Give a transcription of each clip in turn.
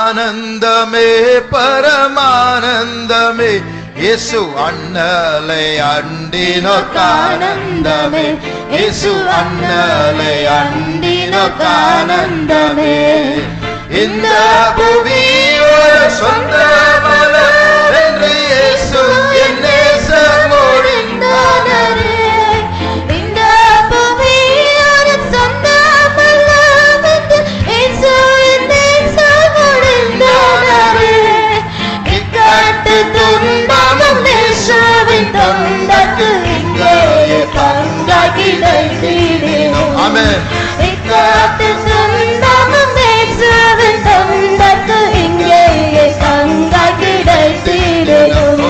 ஆனந்தமே பரமானந்தமே இயேசு அண்ணலை அண்டினோர்க்கானந்தமே இயேசு அண்ணலை அண்டினோர்க்கானந்தமே இந்த புவி ஒரு சொந்தமல்ல என்று இயேசு என் நேசம் மொழிந்தாரே. இந்த புவி ஒரு சொந்தமல்ல என்று இயேசு என் நேசம் மொழிந்தாரே. இக்கட்டு துன்பமும் இயேசுவின் தந்தத்து இங்கேயே பங்காய் கிடைத்திடும். ஆமென். இக்கட்டு துன்பமும் இயேசுவின் தந்தத்து இங்கேயே பங்காய் கிடைத்திடும்.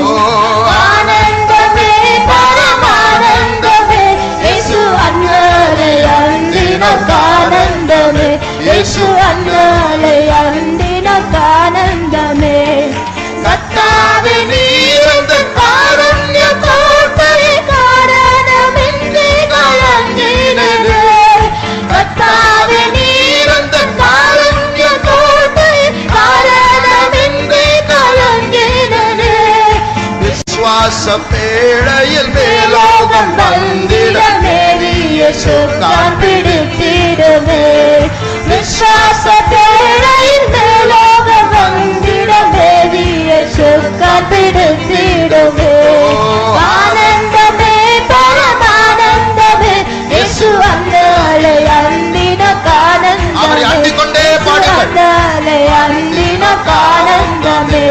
ஆனந்தமே பரமானந்தமே இயேசு அண்ணலை அண்டினோர்க்கானந்தமே இயேசு அண்ணலை அண்டினோர்க்கானந்தமே. கர்த்தாவே நீர் அந்த காருண்ய கோட்டையை காரணமின்றி கலங்கினதே. கர்த்தாவே நீர் அந்த காருண்ய கோட்டையை காரணமின்றி கலங்கினதே. விசுவாச பேழையில் மேலோகம் வந்திட மேலிய சொற்கான் பிடித்திடுமே. விசுவாச பேழையில் மேலோகம் வந்திட மேலிய சொற்கான் பிடித்திடுமே. ஆனந்தமே பரமானந்தமே இயேசு அண்ணலை அவரை அண்டினோர்க்கானந்தமே அண்டிக்கொண்டே பாடுங்கள். அண்ணலை அண்டினோர்க்கானந்தமே.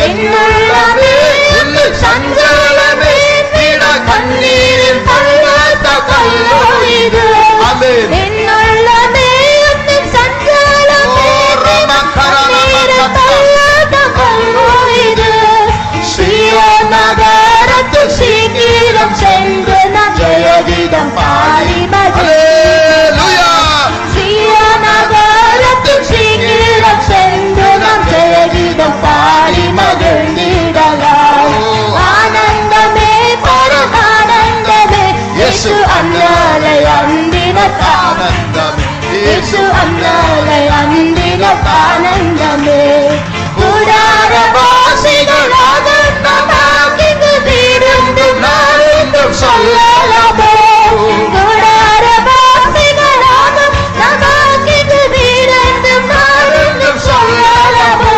என்னுள்ளமே உன்னை சஞ்சலமே தீட கண்ணீரில் பழுத்த கல்லோ இது. ஆமென். என்னுள்ளமே உன்னை சஞ்சலமே கண்ணீரில் பழுத்த கல்லோ இது. சீயோன் நகரத்தில் சீக்கிரம் சென்று நாம் ஜெயகீதம் பாடி அல்லேலூயா. சீயோன் நகரத்தில் சீக்கிரம் சென்று நாம் ஜெயகீதம் பாடி மகிழ்ந்திடலாம். ஆனந்தமே பரமானந்தமே இயேசு அண்ணலை அண்டினோர்க்கானந்தமே இயேசு அண்ணலை அண்டினோர்க்கானந்தமே. கூடாரவாசிகளாக நமக்கு வீடுண்டும் நாளென்றும் சொல்லலாமோ. கூடாரவாசிகளாக நமக்கு வீடுண்டும் நாளென்றும் சொல்லலாமோ.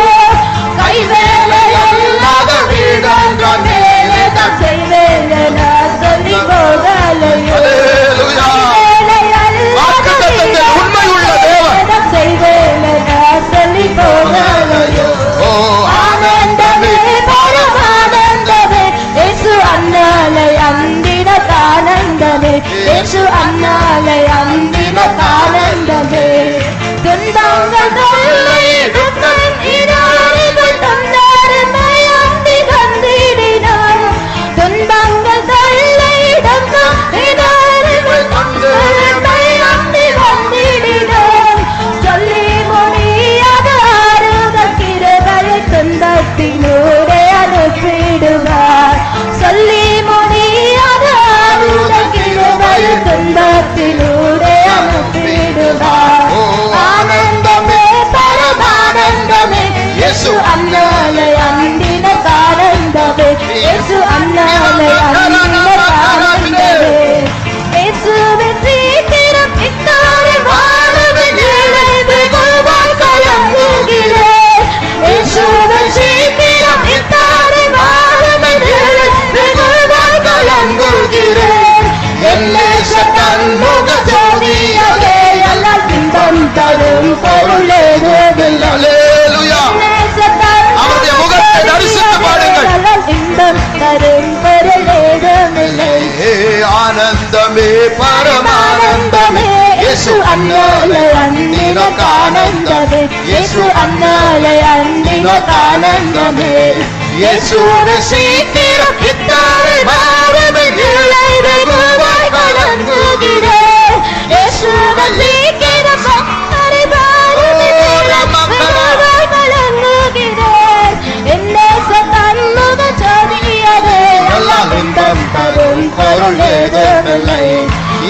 கைவேலையல்லாத வீடொன்றான் மேலே தான் செய்வேலனா சொல்லி போகலையோ. அல்லேலூயா. வாக்குத்தத்தத்தில் உண்மை உள்ள தேவன். செய்வேலனா சொல்லி போகலையோ. ஓ ஆனந்தமே பரமானந்தமே இயேசு அண்ணலை அண்டினோர்க்கானந்தமே இயேசு அண்ணலை அண்டினோர்க்கானந்தமே. துன்பங்கள் தொல்லையிடும் இனாரிகள் தந்தருமை அண்டி வந்திடினார். துன்பங்கள் தொல்லையிடும் இனாரிகள் தந்தருமை அண்டி வந்திடினார். சொல்லி முடியாத ஆறுதல் கிருபையை துன்பத்தினூடே அனுப்பிடுவார். சொல்லி முடியாத ஆறுதல் கிருபையை துன்பத்தினூடே அனுப்பிடுவார். ஆனந்தமே பரமானந்தமே இயேசு அண்ணலை அண்டினோர்க்கானந்தமே இயேசு அண்ணலை அண்டினோர்க்கானந்தமே. இயேசுவின் சீக்கிரம் இத்தாரை வாழவின் நிலை வெகுவாய் கலங்குகிறேன். இயேசுவின் சீக்கிரம் இத்தாரை வாழவின் நிலை வெகுவாய் கலங்குகிறேன். என் நேசர் தன்முக ஜோதியதே எல்லால் இன்பம் தரும் பொருள் ஏதுமில்லை. அல்லேலூயா. அவருடைய முகத்தை தரிசித்து பாடுங்கள். இன்பம் தரும் பொருள் ஏதுமில்லை. ஆனந்தமே பரமானந்தமே இயேசு அண்ணலை அண்டினோர்க்கானந்தமே இயேசு அண்ணலை அண்டினோர்க்கானந்தமே. இயேசுவே சீக்கிரம் இத்தாரை வாழவின் நிலை வெகுவாய் கலங்குகிறேன். இயேசுவே சீக்கிரம் இத்தாரை வாழவின் நிலை வெகுவாய் கலங்குகிறேன். என் நேசர் தன்முக ஜோதியதே எல்லால் இன்பம் தரும் பொருள் ஏதுமில்லை.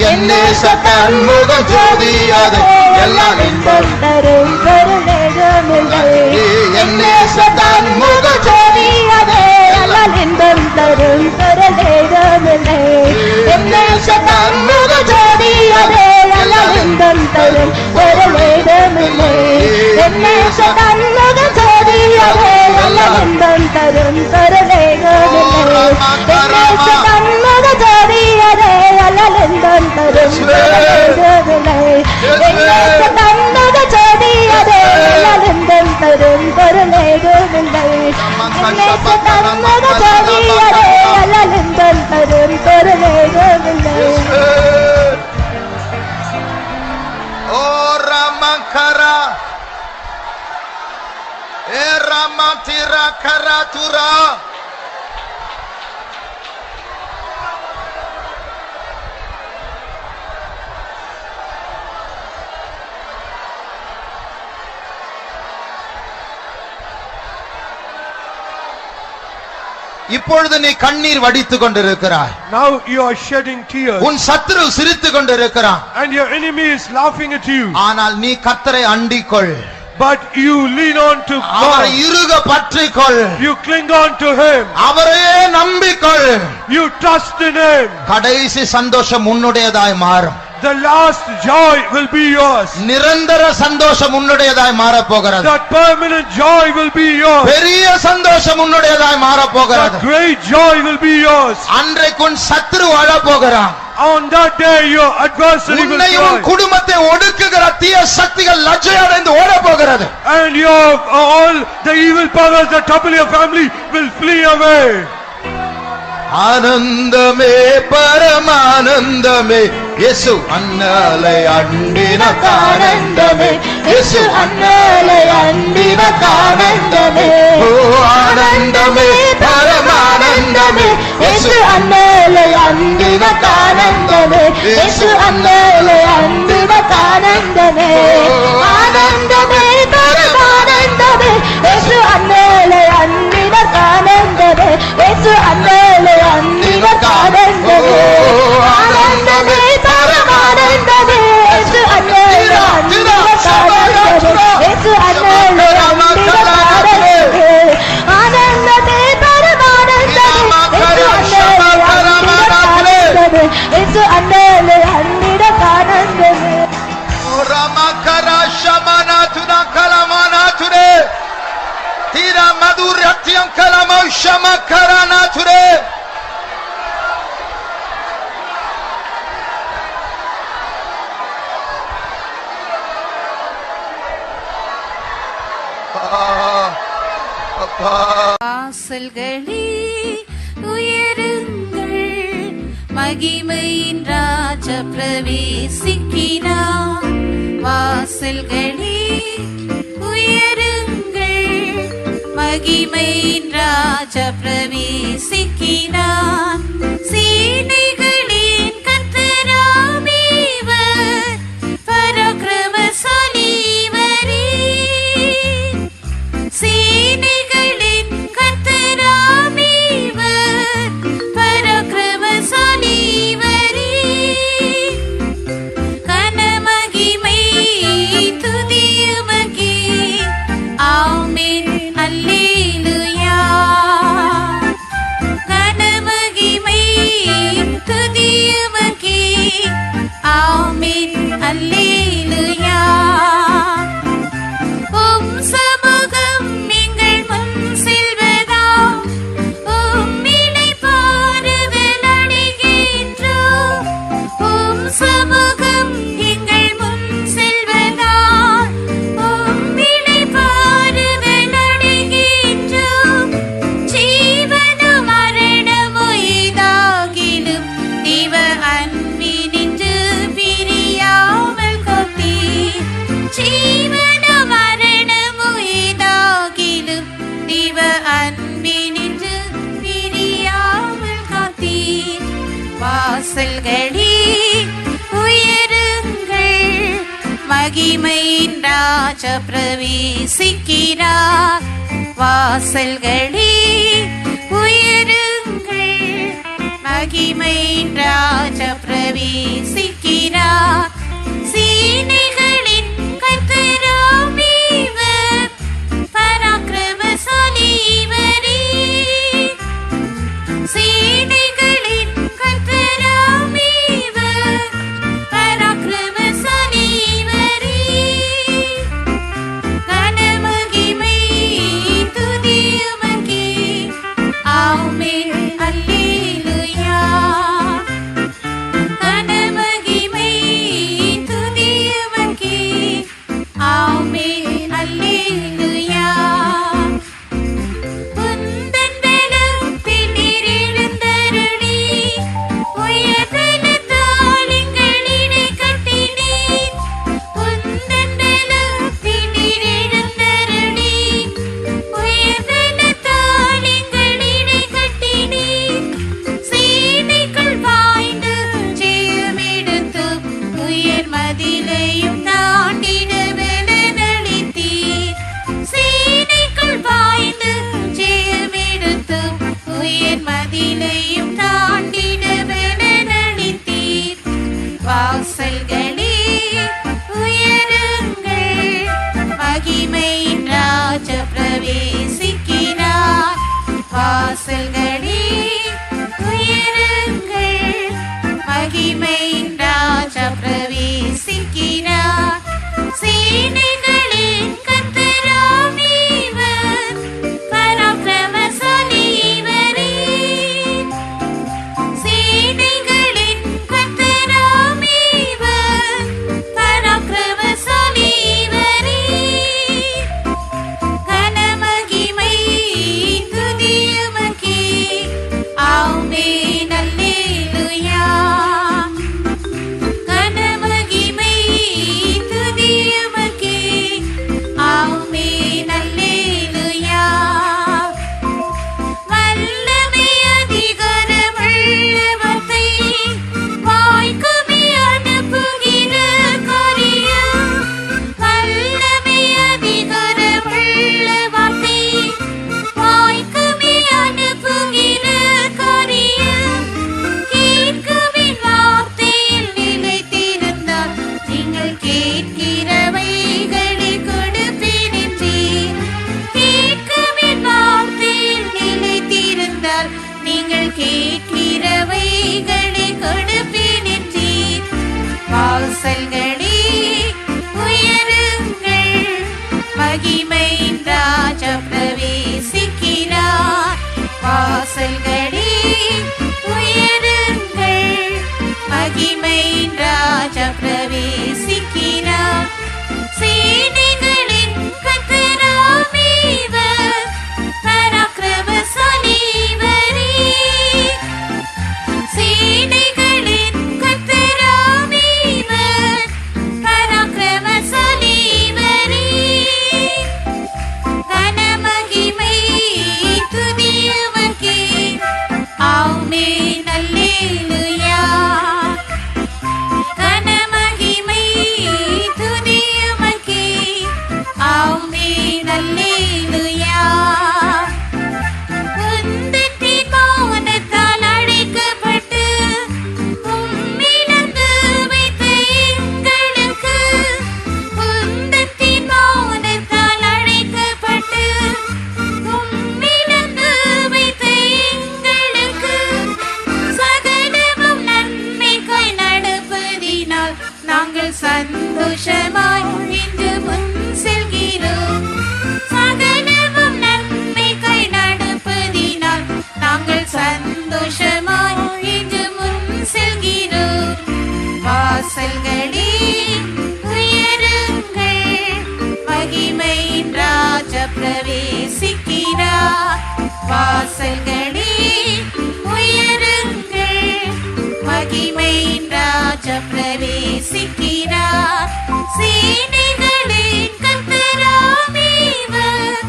என் நேசர் தன்முக ஜோதியதே எல்லால் இன்பம் தரும் பொருள் ஏதுமில்லை. நேசத்தன் முகஜோதி அதே அல்லால் இன்பம் தரும் பொருளேதுமில்லை. என் நேசத்தன் முகஜோதி அதே அல்லால் இன்பம் தரும் பொருளேதுமில்லை. என் நேசத்தன் முகஜோதி அதே அல்லால் இன்பம் தரும் பொருளேதுமில்லை. என் நேசத்தன் முகஜோதி அதே அல்லால் இன்பம் தரும் பொருளேதுமில்லை. என் நேசத்தன் முகஜோதி அதே அல்லால் இன்பம் தரும் பொருளேதுமில்லை. என் நேசத்தன் முகஜோதி அதே அல்லால் இன்பம் தரும் பொருளேதுமில்லை. ஓ ராமகரா ஏ ராமதிரா கராதுரா இப்பொழுது நீ கண்ணீர் வடித்துக் கொண்டிருக்கிறாய். Now you are shedding tears. உன் சத்துரு சிரித்துக் கொண்டிருக்கிறான். And your enemy is laughing at you. ஆனால் நீ கர்த்தரை அண்டிக்கொள். But you lean on to அவரை God. இறுக பற்றிக்கொள். You cling on to Him. அவரையே நம்பிக்கொள். You trust in Him. கடைசி சந்தோஷம் உன்னுடையதாய் மாறும். The last joy will be yours. நிரந்தர சந்தோஷம் உன்னுடையதாய் மாறப் போகிறது. That permanent joy will be yours. பெரிய சந்தோஷம் உன்னுடையதாய் மாறப் போகிறது. That great joy will be yours. அன்றைக்கு உன் சத்துரு வாழப் போகிறான். On that day your adversary will உன்னை உன் cry. குடும்பத்தை ஒடுக்குகிற தீய சக்திகள் லஜ்ஜையடைந்து ஓடப் போகிறது. And your all the evil powers that trouble your family will flee away. ஆனந்தமே பரமானந்தமே இயேசு அண்ணலை அண்டின ஆனந்தமே இயேசு அண்ணலை அண்டின ஆனந்தமே. ஓ ஆனந்தமே பரமானந்தமே இயேசு அண்ணலை அண்டின ஆனந்தமே. இயேசு அண்ணலை அண்டின ஆனந்தமே. ஆனந்தமே பரமானந்தமே இயேசு அண்ணலை அண்டின ஆனந்தமே. இயேசு அண்ணலை அண்டின ஆனந்தமே. ஆனந்தமே பரமானந்தமே இயேசு அண்ணலை அண்டின ஆனந்தமே. இயேசு அண்ணலை அண்டின ஆனந்தமே. ஆனந்தமே பரமானந்தமே இயேசு அண்ணலை அண்டின ஆனந்தமே. இயேசு அண்ணலை அண்டின ஆனந்தமே. ரமகரா ஷமனாதுனா கலமனாதுரே தீரா மதுரத்யம் கலமௌ ஷமகரனாதுரே வாசல்களே உயருங்கள், மகிமையின் ராஜா பிரவேசிக்கிறார். வாசல்களே உயருங்கள், மகிமையின் ராஜா பிரவேசிக்கிறார். சேனைகளின் கர்த்தராம் இவர், பராக்கிரமசாலி இவரே. சேனைகளின் கர்த்தராம் இவர், பராக்கிரமசாலி இவரே. கனமகிமை துதியுமக்கே, ஆமென் அல்லேலூயா. கனமகிமை துதியுமக்கே, ஆமென் அல்லேலூயா. உம் சமூகம் எங்கள் முன் செல்வதாம், உம்மிலை பாருதல் அடைகின்றோம். உம் சமூகம் எங்கள் முன் செல்வதாம், உம்மிலை பாருதல் அடைகின்றோம். ஜீவனும் மரணமும் ஏதாகிலும் தேவ அன்பினின்று பிரியாமல் காத்தீர். ஜீவனும் மரணமும் ஏதாகிலும் தேவ அன்பினின்று பிரியாமல் காத்தீர். வாசல்களே உயருங்கள், மகிமையின் ராஜா பிரவேசிக்கிறார். வாசல்களே உயருங்கள், மகிமையின் ராஜா பிரவேசிக்கிறார். சேனைகளின் கர்த்தராம் இவர், பராக்கிரமசாலி பாய்ந்து ஜெயமெடுத்து உயர் மதிலையும் தாண்டிட பலனளித்தீர். வாசல்களே உயருங்கள், மகிமையின் ராஜா பிரவேசிக்கிறார். வாசல்களே உயருங்கள், மகிமையின் ராஜா பிரவேசிக்கிறார். சேனைகளின் கர்த்தராம் இவர், பராக்கிரமசாலி இவரே. சேனைகளின் கர்த்தராம் இவர், பராக்கிரமசாலி இவரே. கனமகிமை துதியுமக்கே, ஆமென் அல்லேலூயா. கனமகிமை துதியுமக்கே, ஆமென் அல்லேலூயா. வல்லமை அதிகாரமுள்ள வார்த்தை, வாய்க்குமே அனுப்புகிற காரியம். வல்லமை அதிகாரமுள்ள வார்த்தை, வாய்க்குமே அனுப்புகிற காரியம். கேட்குமின் வார்த்தையில் நிலைத்திருந்தால், நீங்கள் கேட்கிறவைகளை கொடுப்பேன் என்றீர். கேட்குமின் வார்த்தையில் நிலைத்திருந்தால், நீங்கள் கேட்கிறவைகளை கொடுப்பேன் என்றீர். வாசல்களே உயருங்கள், மகிமையின் ராஜா பிரவேசிக்கிறார். வாசல்களே உயருங்கள், மகிமையின் ராஜா பிரவேசிக்கிறார். சேனைகளின் கர்த்தராம் இவர், பராக்கிரமசாலி இவரே. சேனைகளின் கர்த்தராம் இவர், பராக்கிரமசாலி இவரே. கனமகிமை துதியுமக்கே, ஆமென் அல்லேலூயா. கனமகிமை துதியுமக்கே, ஆமென் அல்லேலூயா. உந்தத்தின் மௌனத்தால் அழைக்கப்பட்டு உம்மிழந்து வைத்த எங்களுக்கு, உந்தத்தின் மௌனத்தால் அழைக்கப்பட்டு உம்மிழந்து வைத்த எங்களுக்கு, சகலமும் நன்மைக்காய் நடப்பதினால் நாங்கள் சந்தோஷமாய் இன்று முன் செல்கிறோம். சகலமும் நன்மைக்காய் நடப்பதினால் நாங்கள் சந்தோஷமாய் இன்று முன் செல்கிறோம். வாசல்களே உயருங்கள், மகிமையின் ராஜா பிரவேசிக்கிறார். வாசல்களே உயருங்கள், மகிமையின் ராஜா பிரவேசிக்கிறார். சேனைகளின் கர்த்தராம் இவர்,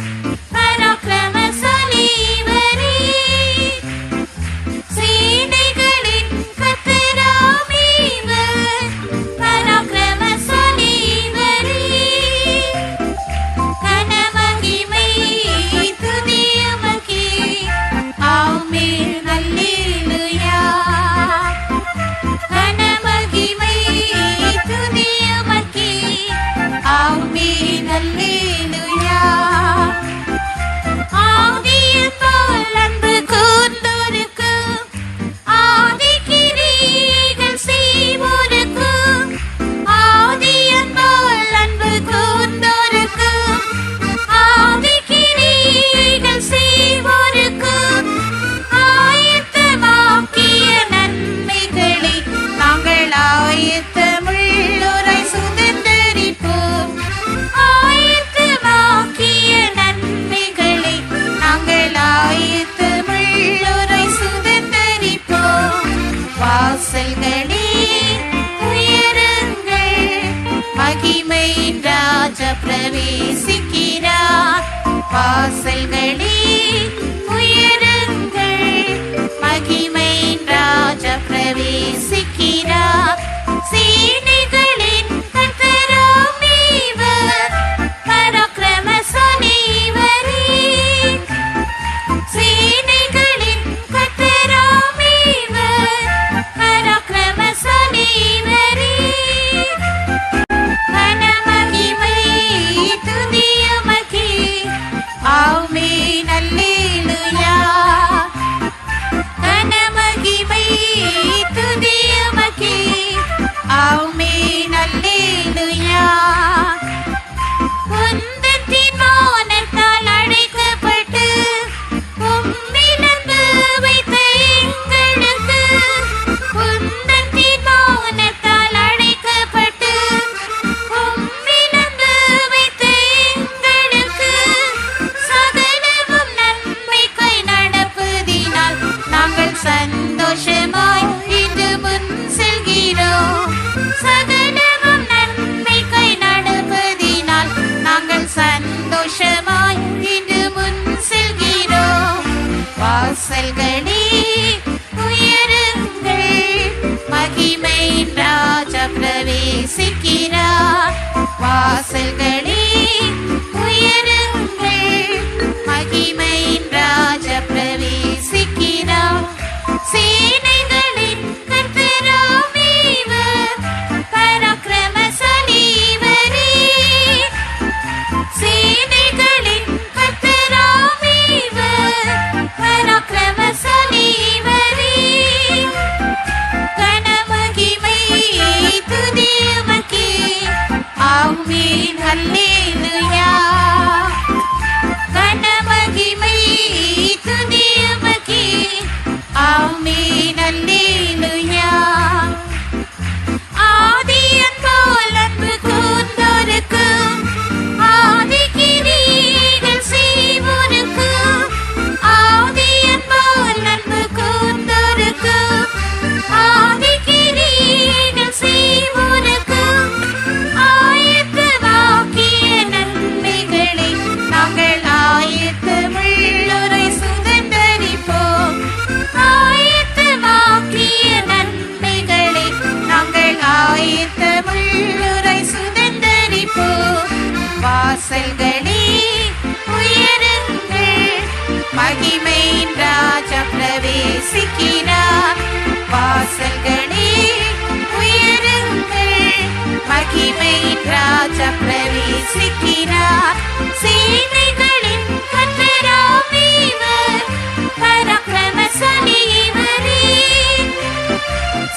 பராக்கிரமசாலி இவரே. சேனைகளின் கர்த்தராம் இவர், பராக்கிரமசாலி இவரே. கனமகிமை துதியுமக்கே, ஆமென் அல்லேலூயா. கனமகிமை துதியுமக்கே, ஆமென் அல்லேலூயா. ஆதியில் போல் அன்பு கூர்ந்தோருக்கு, ஆதிக்கிரியைகள் செய்வோருக்கு. ஆதியில் போல் அன்பு கூர்ந்தோருக்கு, ஆதிக்கிரியைகள் செய்வோருக்கு. ஆயத்தமாக்கிய நன்மைகளை நாங்கள் ஆயத்தமுள்ளோராய் சுதந்தரிப்போம். ஆயத்தமாக்கிய நன்மைகளை நாங்கள் ஆயத்தமுள்ளோராய் சுதந்தரிப்போம். வாசல்களே உயருங்கள், மகிமையின் ராஜா பிரவேசிக்கிறார். வாசல்களே உயருங்கள், மகிமையின் ராஜா பிரவேசிக்கிறார். சேனைகளின் கர்த்தராம் இவர், பராக்கிரமசாலி இவரே. வாசல்களே உயருங்கள், மகிமையின் ராஜா பிரவேசிக்கிறார். சேனைகளின் கர்த்தராம் இவர், பராக்கிரமசாலி இவரே. சேனைகளின் கர்த்தராம் இவர், பராக்கிரமசாலி இவரே. கனமகிமை துதி உமக்கே, ஆமென் அல்லேலூயா. கனமகிமை துதி உமக்கே, ஆமென் அல்லேலூயா. ஆதியன் போல் அன்பு கூர்ந்தோருக்கும், ஆதிக்கிரியைகள் செய்வோருக்கும், ஆதியன் போல் அன்பு கூர்ந்தோருக்கும், ஆதிக்கிரியைகள் செய்வோருக்கும், ஆயத்தமாக்கிய நன்மைகளை நாங்கள் ஆயத்தமுள்ளோரை சுதந்தரிப்போம். ஆயத்தமாக்கிய நன்மைகளை நாங்கள் ஆயத்தமுள்ளோரை சுதந்தரிப்போம். வாசல்களே உயருங்கள், மகிமையின் ராஜா பிரவேசிக்கிறார். வாசல்களே உயருங்கள், மகிமையின் ராஜா பிரவேசிக்கிறார். சேனைகளின் கர்த்தராம் இவர், பராக்கிரமசாலி இவரே.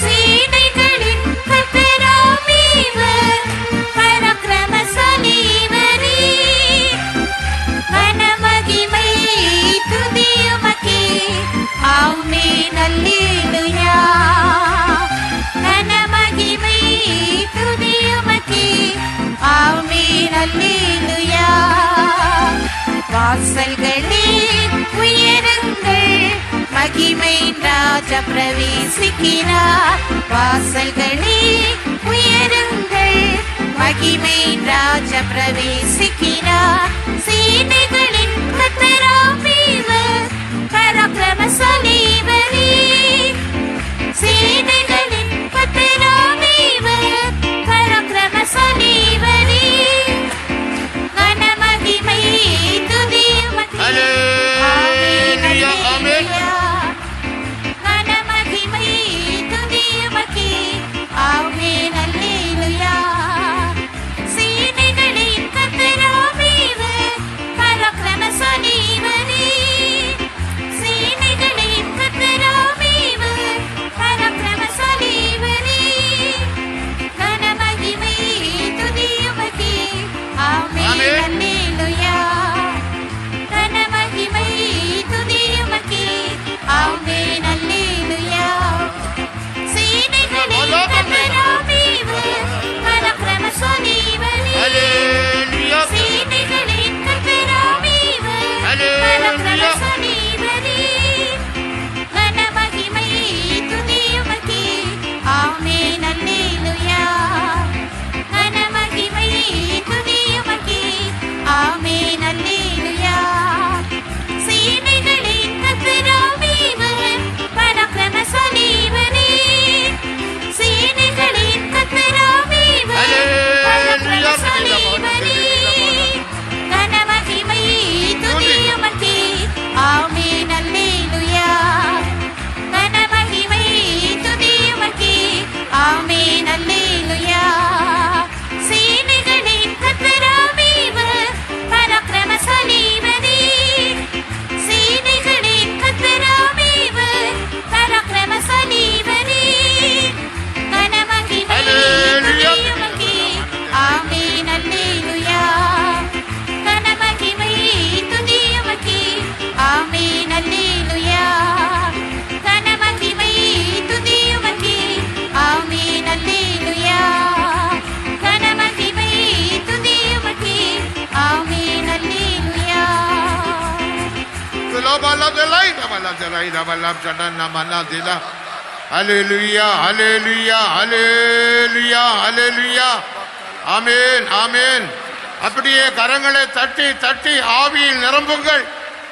சேனைகளின் கர்த்தராம் இவர், பராக்கிரமசாலி இவரே. கனமகிமை துதி உமக்கே, ஆமென் அல்லேலூயா. கனமகிமை துதி உமக்கே, ஆமென் அல்லேலூயா. வாசல்களே உயருங்கள், மகிமையின் ராஜா பிரவேசிக்கிறார். வாசல்களே உயருங்கள், மகிமையின் ராஜா பிரவேசிக்கிறார். சேனைகளின் கர்த்தராம் இவர், பராக்கிரமசாலி இவரே. சேனைகளின் கர்த்தராம் இவர், பராக்கிரமசாலி இவரே. கனமகிமை துதி உமக்கே, ஆமென் அல்லேலூயா. கனமகிமை துதி உமக்கே, ஆமென் அல்லேலூயா. சேனைகளின் கர்த்தராம் இவர், பராக்கிரமசாலி இவரே. சேனைகளின் கர்த்தராம் இவர், பராக்கிரமசாலி இவரே. கனமகிமை துதி உமக்கே, ஆமென் அல்லேலூயா. கனமகிமை துதி உமக்கே, ஆமென் அல்லேலூயா. சேனைகளின் கர்த்தராம் இவர், பராக்கிரமசாலி இவரே. சேனைகளின் கர்த்தராம் இவர், பராக்கிரமசாலி இவரே. கனமகிமை துதி உமக்கே, ஆமென் அல்லேலூயா. கனமகிமை துதி உமக்கே, ஆமென் அல்லேலூயா. சேனைகளின் கர்த்தராம் இவர், பராக்கிரமசாலி இவரே. சேனைகளின் கர்த்தராம் இவர், பராக்கிரமசாலி இவரே. கனமகிமை துதி உமக்கே, ஆமென் அல்லேலூயா. கனமகிமை துதி உமக்கே, ஆமென் அல்லேலூயா. சேனைகளின் கர்த்தராம் இவர், பராக்கிரமசாலி இவரே. சேனைகளின் கர்த்தராம் இவர், பராக்கிரமசாலி இவரே. கனமகிமை துதி உமக்கே, ஆமென் அல்லேலூயா. கனமகிமை துதி உமக்கே, ஆமென் அல்லேலூயா. கனமகிமை துதி உமக்கே, ஆமென் அல்லேலூயா. கனமகிமை துதி உமக்கே, ஆமென் அல்லேலூயா. The Lord, I love the light. I love the light. I love the light. I love the light. Hallelujah, hallelujah, hallelujah, hallelujah. Amen, amen. அப்படியே கரங்களை தட்டி தட்டி ஆவியில் நிரம்புங்கள்.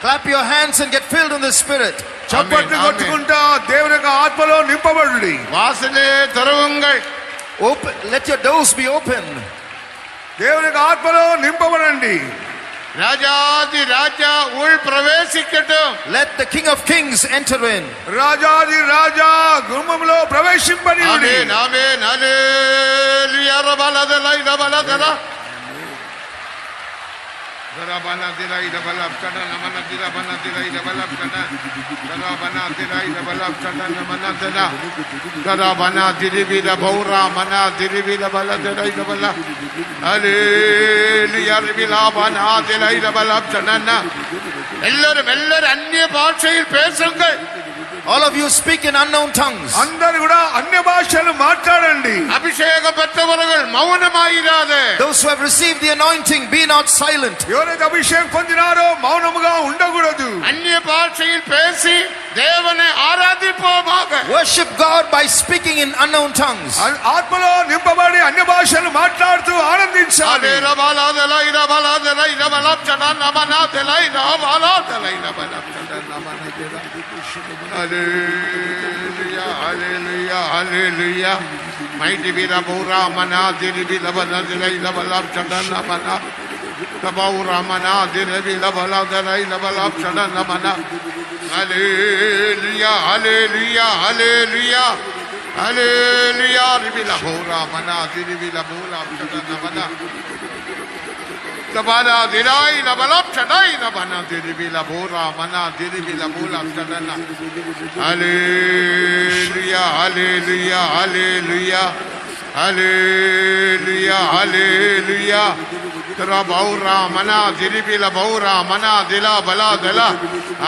Clap your hands and get filled in the Spirit. చప్పట్లు కొట్టుకుంటా దేవుని యొక్క ఆత్మలో నింపబడుడి. வாசலே திறவுங்கள். Open, let your doors be open. దేవుని యొక్క ఆత్మలో నింపబడండి. ராஜாதி ராஜா உள் பிரவேசிக்கட்டும். Let the King of Kings enter in. రాజాది రాజా గుమ్మంలో ప్రవేశింపనీయుడి. ஆமென் ஆமென் ஹalleluya ரபலதலை ரபலதலா ரபனா திரை ரபலப் சட நமன திரை பன திரை ரபலப் சட ரபனா திரை ரபலப் சட நமன திரா ரபனா திரிவி ரபௌரா மனா திரிவி ரபலதலை ரபலா ஹalleluya ரபிலா பனா திரை ரபலப் சடனா எல்லாரும் அந்நிய பாஷையில் பேசுங்கள். All of you speak in unknown tongues. అందరూ కూడా అన్య భాషలు మాట్లాడండి. அபிஷேகம் பெற்றவர்கள் மௌனமாயிராதே. Those who have received the anointing, be not silent. ఎవరైతే అభిషేకం పొందినారో మౌనముగా ఉండకూడదు. அந்நிய பாஷையில் பேசி தேவனை ஆராதிப்போமாக. Worship God by speaking in unknown tongues. ఆత్మలో నింపబడి అన్య భాషలు మాట్లాడుతూ ఆనందించాలి. Hallelujah, hallelujah, hallelujah. Mighty be the Bura Mana, Diri be the Bala, the Bala, Chadana Mana, the Baura Mana, Diri be the Bala, the Bala, Chadana Mana. Hallelujah, hallelujah, hallelujah, hallelujah. Be the Bura Mana, Diri be the Bula, Chadana Mana. The Bala, Dirai, the Balap Chadai, the Bana, Diri la Bora, Mana, Diri la Bula, Chadana. Hallelujah, hallelujah, hallelujah, hallelujah, hallelujah. Tera Baura, Mana, Diri la Baura, Mana, Dila, Bala, Dela.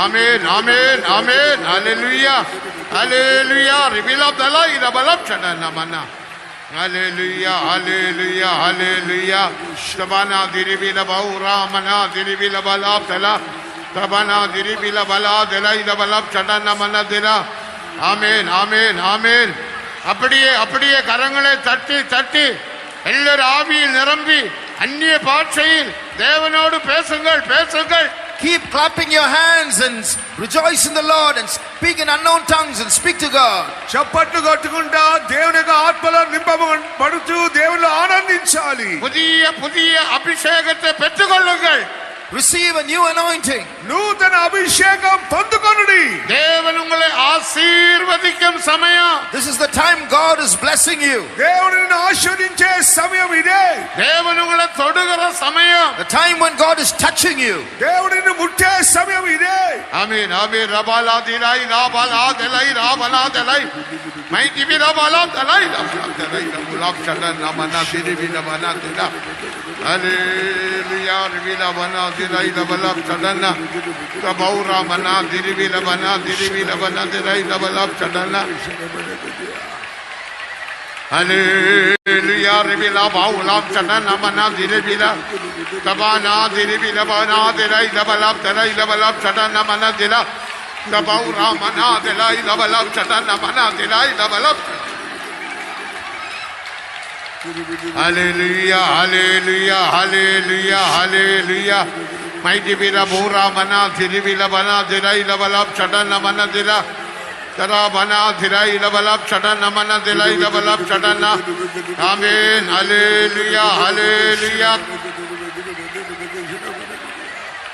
Amen, amen, amen, hallelujah, hallelujah. Reveal of the light, the Balap Chadana, Mana. Hallelujah, hallelujah, hallelujah. Tabana diribila baura mana diribila balab tala. Tabana diribila balab tala ila balab chadana mana dira. Amen, amen, amen. அப்படியே கரங்களை தட்டி தட்டி எல்லாரும் ஆவியில் நிரம்பி அந்நிய பாஷையில் தேவனோடு பேசுங்கள் பேசுங்கள். Keep clapping your hands and rejoice in the Lord and speak in unknown tongues and speak to God. చప్పట్లు కొట్టుకుంటా దేవుని యొక్క ఆత్మలో నింపబడుతూ దేవునిలో ఆనందించాలి. புதிய அபிஷேகத்தை பெற்றுக்கொள்ளுங்கள். Receive a new anointing. నూతన అభిషేకం పొందుకొనుడి. தேவன் உங்களை ஆசீర్వదిக்கும் సమయం. This is the time God is blessing you. దేవుడు నిన్ను ఆశీర్వదించే సమయం ఇదే. தேவன் உங்களை தொடுகிற సమయం. The time when God is touching you. దేవుడు నిన్ను ముట్టే సమయం ఇదే. ఆమేన్ ఆమేన్ రబాలా దిలై రాబాలా దెలై రాబాలా దెలై మైటి బి రబాలా దెలై రాబాలా దెలై రబులా చదన మనా దిరి బి రబాలా దిలా హల్లెలూయా రిబిలా బనా దిలై రబాలా చదన రబౌరా మనా దిరి బి రబానా దిరి బి రబానా దిలై రబాలా చదన హల్లెలూయా రిబిలా బౌలా చదన మనా దిరి బిలా తబానా దిరి బి రబానా దిలై రబాలా దెలై రబాలా చదన మనా దిలా తబౌరా మనా దిలై రబాలా చదన మనా దిలై రబాలా Hallelujah, hallelujah, hallelujah, hallelujah. Mighty be the Bura Mana, Dirivila Bana, Dirai Lavalab, Chadana Mana Dira, Tara Bana, Dirai Lavalab, Chadana Mana, Dirai Lavalab, Chadana. Amen, hallelujah, hallelujah.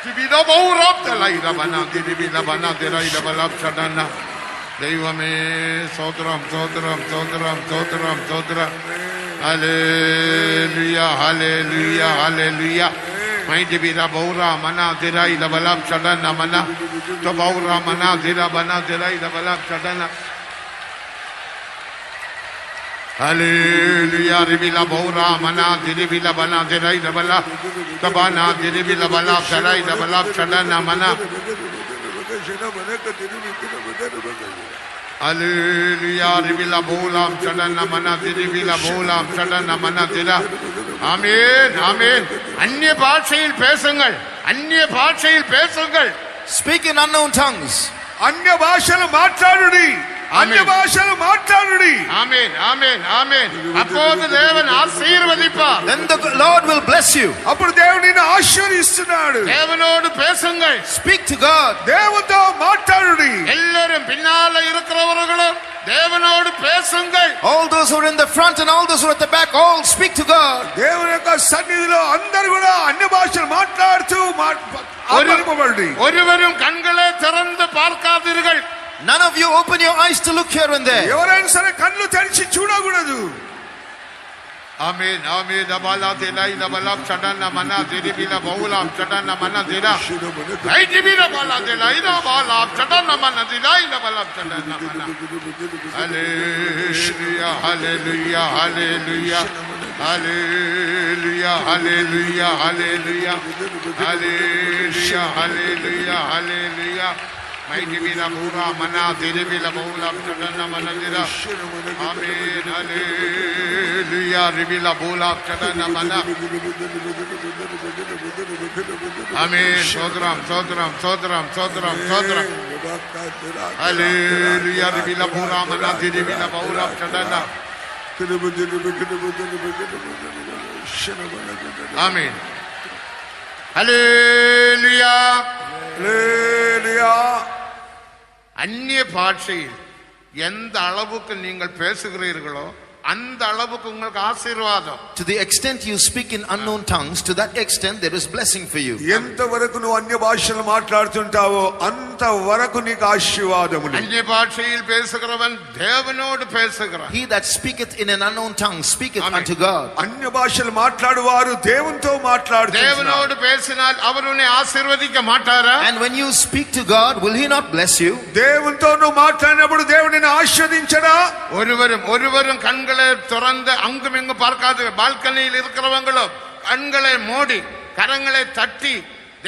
Divila Bura, Dirai Labana, Dirivila Bana, Dirai Lavalab, Chadana. Devame, Sodram, Sodram, Sodram, Sodram, Sodram. Hallelujah, hallelujah, hallelujah. Mighty be the Baura Mana Dira ila Balab Chadana Mana. The Baura Mana Dira Bana Dira ila Balab Chadana. Hallelujah, Ribila Baura Mana Diribila Bana Dira ila Balab. The Bana Diribila Balab Dira ila Balab Chadana Mana. Hallelujah, Ribila Bolam Chadana Mana Diribila Bolam Chadana Mana Dira. Amen, amen. அந்நிய பாஷையில் பேசுங்கள். அந்நிய பாஷையில் பேசுங்கள். Speak in unknown tongues. అన్య భాషలు మాట్లాడుడి. అన్య భాషలు మాట్లాడుడి. Amen, amen, amen. அப்போது தேவன் ஆசீர்வதிப்பார். Then the Lord will bless you. అప్పుడు దేవుడు నిన్ను ఆశీర్వదిస్తున్నాడు. தேவனோடு பேசுங்கள். Speak to God. దేవునితో మాట్లాడుడి. எல்லா எல்லோரும் பின்னால இருக்கிறவர்களும் தேவனோடு பேசுங்கள். All those who are in the front and all those who are at the back, all speak to God. దేవుని యొక్క సన్నిధిలో అందరూ కూడా అన్య భాషలు మాట్లాడుతూ ఆరంభింపబడండి. ஒருவரும் கண்களை திறந்து பார்க்காதீர்கள். None of you open your eyes to look here and there. ఎవరైనా సరే కళ్ళు తెరిచి చూడకూడదు. ఆమేన్ ఆమేన్ దబలా దేలై దబలా చడన మనా దిరిబిల బౌలాం చడన మనా దిరా ఐ దిబిల బలా దేలై దబలా చడన మనా దిలై దబలా చడన మనా హల్లెలూయా హల్లెలూయా హల్లెలూయా హల్లెలూయా హల్లెలూయా హల్లెలూయా హల్లెలూయా హల్లెలూయా హల్లెలూయా మైదిబిల బూరా మనా దిరిబిల బౌలాం చడన మనా దిరా ఆమేన్ హల్లెలూయా రిబిల బౌలాం చడన మనా ఆమేన్ సోదరం సోదరం సోదరం సోదరం సోదరం హల్లెలూయా రిబిల బూరా మనా దిరిబిల బౌలాం చడన ఆమేన్ హల్లెలూయా ஹல்லேலூயா. அந்நிய பாஷையில் எந்த அளவுக்கு நீங்கள் பேசுகிறீர்களோ அந்த அளவுக்கு உங்களுக்கு ஆசீர்வாதம். To the extent you speak in unknown tongues, to that extent there is blessing for you. ఎంత వరకు నువ్వు అన్య భాషలు మాట్లాడుతుంటావో అంత వరకు నీకు ఆశీర్వాదములు. அந்நிய பாஷையில் பேசுகிறவன் தேவனோடு பேசுகிறான். He that speaketh in an unknown tongue speaketh unto God. అన్య భాషలు మాట్లాడువారు దేవునితో మాట్లాడుతున్నారు. தேவனோடு பேசினால் அவர் உன்னை ஆசீர்வதிக்க மாட்டாரா? And when you speak to God, will he not bless you? దేవునితో నువ్వు మాట్లాడినప్పుడు దేవుడు నిన్ను ఆశీర్వదించడా? ஒருவரும் கண்களை திறந்து அங்கும் இங்கும் பார்க்காது பால்கனியில் இருக்கிறவங்களும் கண்களை மூடி கரங்களை தட்டி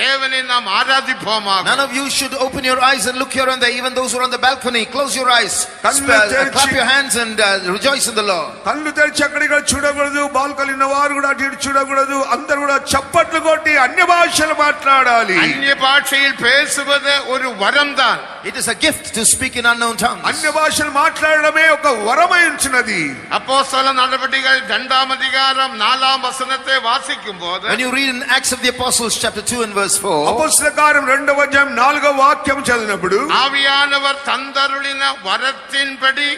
தேவனை நாம் ஆராதிப்போமாக. None of you should open your eyes and look here and there. Even those who are on the balcony, close your eyes, clap your hands and rejoice in the Lord. కళ్ళు తెరిచి అక్కడికి చూడకూడదు. బాల్కనీ ఉన్న వారు కూడా అటు ఇటు చూడకూడదు. అందరూ కూడా చప్పట్లు కొట్టి అన్య భాషలు మాట్లాడాలి. అన్య భాషയിൽ பேசுவது ஒரு వరంதான். It is a gift to speak in unknown tongues. అన్య భాషలు మాట్లాడడమే ఒక వరమై ఉంచున్నది. அப்போஸ்தல நடவடிக்கைகள் 2ஆம் அதிகாரம் 4ஆம் வசனத்தை வாசிக்கும்போது When you read in Acts of the Apostles chapter 2 and verse 4, అపోస్తల కార్యం 2వ అధ్యాయం 4వ వాక్యం చదివినప్పుడు ஆவியானவர் தந்தருளின வரத்தின்படி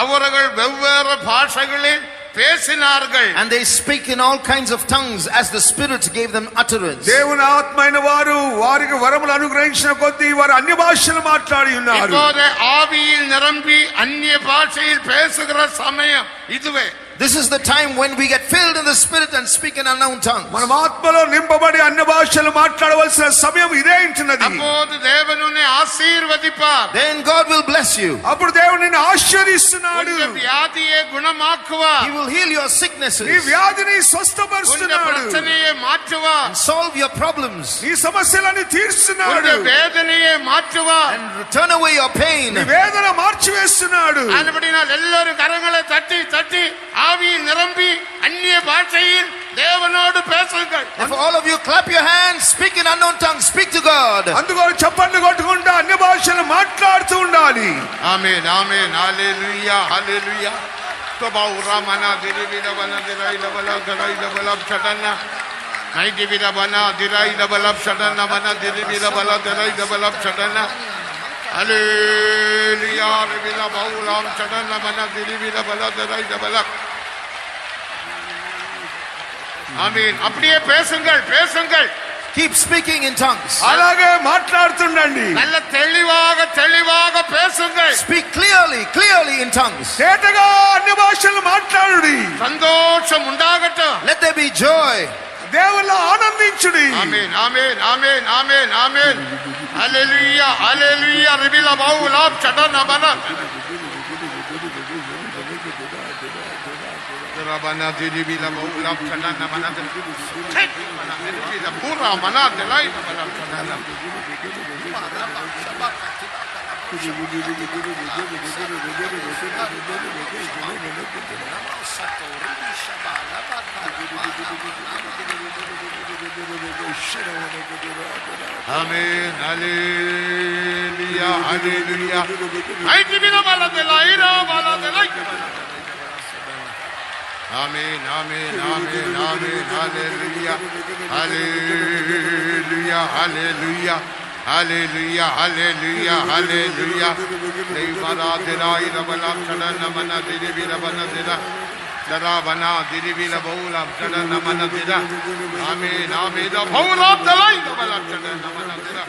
அவர்கள் வெவ்வேறு பாஷைகளில் பேசினார்கள். and they speak in all kinds of tongues as the Spirit gave them utterance. దేవుని ఆత్మైన వారు వారికి వరములు అనుగ్రహించిన కొద్దీ వారు అన్య భాషలు మాట్లాడి ఉన్నారు. இப்போது ஆவியில் நிரம்பி அந்நிய பாஷையில் பேசுகிற சமயம் இதுவே. This is the time when we get filled in the Spirit and speak in unknown tongues. మనం ఆత్మలో నింపబడి అన్య భాషలు మాట్లాడవలసిన సమయం ఇదే ఉంటున్నది. அப்போது தேவன் உன்னை ஆசீர்வதிப்பார். Then God will bless you. అప్పుడు దేవుడు నిన్ను ఆశీర్వదిస్తున్నాడు. உன் வியாதியை குணமாக்குவார். He will heal your sicknesses. నీ వ్యాధిని உன் స్వస్థపరుస్తున్నాడు. பிரச்சனையை மாற்றுவார். And solve your problems. నీ సమస్యలను உன் తీర్చున్నాడు. வேதனையை மாற்றுவார். And turn away your pain. నీ వేదన మార్చివేస్తున్నాడు. அதுபடினால் எல்லாரும் கரங்களை தட்டி தட்டி ஆவியில் நிரம்பி அந்நிய பாஷையில் தேவனோடு பேசுங்கள். If all of you clap your hands, speak in unknown tongues, speak to God. అందుకని చప్పట్లు కొట్టుకుంటూ అన్య భాషలు మాట్లాడుతూ ఉండాలి. ఆమేన్ ఆమేన్ హల్లెలూయా హల్లెలూయా తబౌరా మనా దిరిబిల బన దిరైల బల గరైల బల చటన్న నైదిబిల బన దిరైల బల చటన్న మన దిరిబిల బల గరైల బల చటన్న హల్లెలూయా రిబిల బౌలాం చటన్న మన దిరిబిల బల గరైల బల ஆமென். அப்படியே பேசுங்கள் பேசுங்கள். Keep speaking in tongues. అలాగే మాట్లాడుతుండండి. நல்ல தெளிவாக பேசுங்கள். Speak clearly in tongues. తేటగా అన్య భాషలు మాట్లాడుడి. சந்தோஷம் உண்டாகட்டும். Let there be joy. దేవుళ్ళ ఆనందించుడి. ஆமென் ஆமென் ஆமென் ஆமென் ஆமென் ஹல்லேலூயா ஹல்லேலூயா ரிபில பௌலா சடன பன ரபனா திரிபில பௌலா சடன பன திரிபில பூரா மனா தெலை பன சடன ஆமென் ஹல்லேலூயா ஹல்லேலூயா ஐதிபில பல தெலை பல தெலை ஆமென் ஆமென் ஆமென் ஆமென் ஹல்லேலூயா ஹல்லேலூயா ஹல்லேலூயா Hallelujah, hallelujah, hallelujah. Devaradira irabalam chadanamana dirivirabana Daravana dirivila baulam chadanamana dira. Amen, amen. The power of the light of Allah chadanamana dira.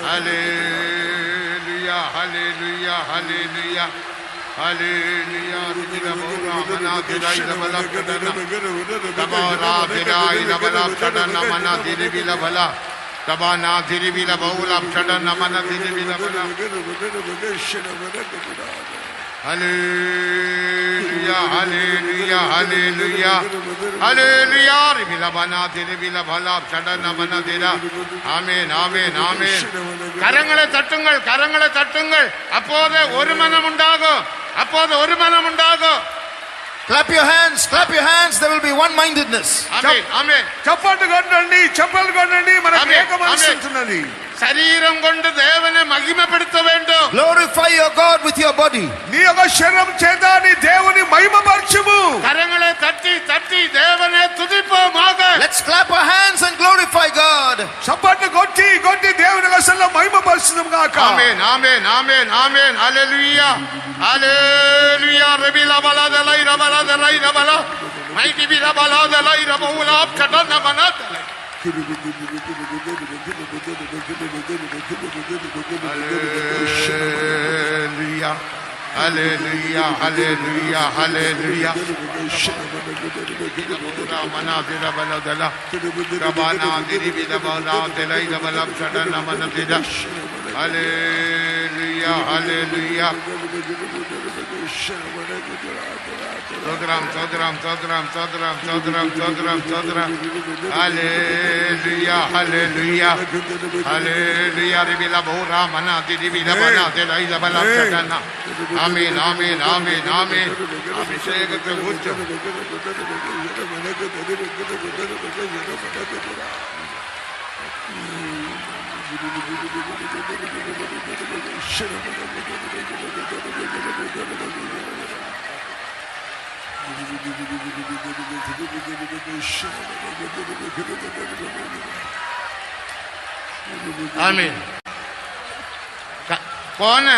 Hallelujah, hallelujah, hallelujah. Hallelujah, dira baulamana dira irabalam chadana. Davaradira irabalam chadanamana dirivila bala. Tabana dirivila baulam chadanamana dirivila bala. Hallelujah, hallelujah, hallelujah. Hallelujah, rivila bana dirivila bala chadanamana dira. Amen, amen, amen. கரங்களை தட்டுங்கள், கரங்களை தட்டுங்கள். அப்போது ஒரு மனம் உண்டாகும். அப்போது ஒரு மனம் உண்டாகும். Clap your hands, there will be one-mindedness. Amen, amen. చప్పట్లు కొట్టండి, చప్పట్లు కొట్టండి. మనకు Amen, ఏక మనసు ఉంటున్నది. శరీరం கொண்டு தேவனை மகிமைப்படுத்த வேண்டும். Glorify your God with your body. నీ యొక్క శరీరం చేత నీ దేవుని మహిమపరచుము. கரங்களை தட்டி தட்டி தேவனை துதிப்போமாக. Let's clap our hands and glorify God. చప్పట్లు కొట్టి కొట్టి దేవుని అసలు మహిమపరచుదాం గాక. ఆమేన్ ఆమేన్ ఆమేన్ ఆమేన్. హల్లెలూయా హల్లెలూయా. రబిలా బలాదలై రబలాదలై రబలా mighty బిలా బలాదలై రబౌలా చటన బనదలై. Hallelujah, hallelujah, hallelujah, hallelujah. Ramana dira baladala, Rabana diri bila bala delai dabalam chadana manadira. Hallelujah, hallelujah. Sodram, sodram, sodram, sodram, sodram, sodram, sodram. Hallelujah, hallelujah, hallelujah. Ribila bora mana diri bila bala delai dabalam chadana. Amen, amen, amen, amen. അഭിഷേകത്തെ ഊറ്റും. ആമേൻ. പോന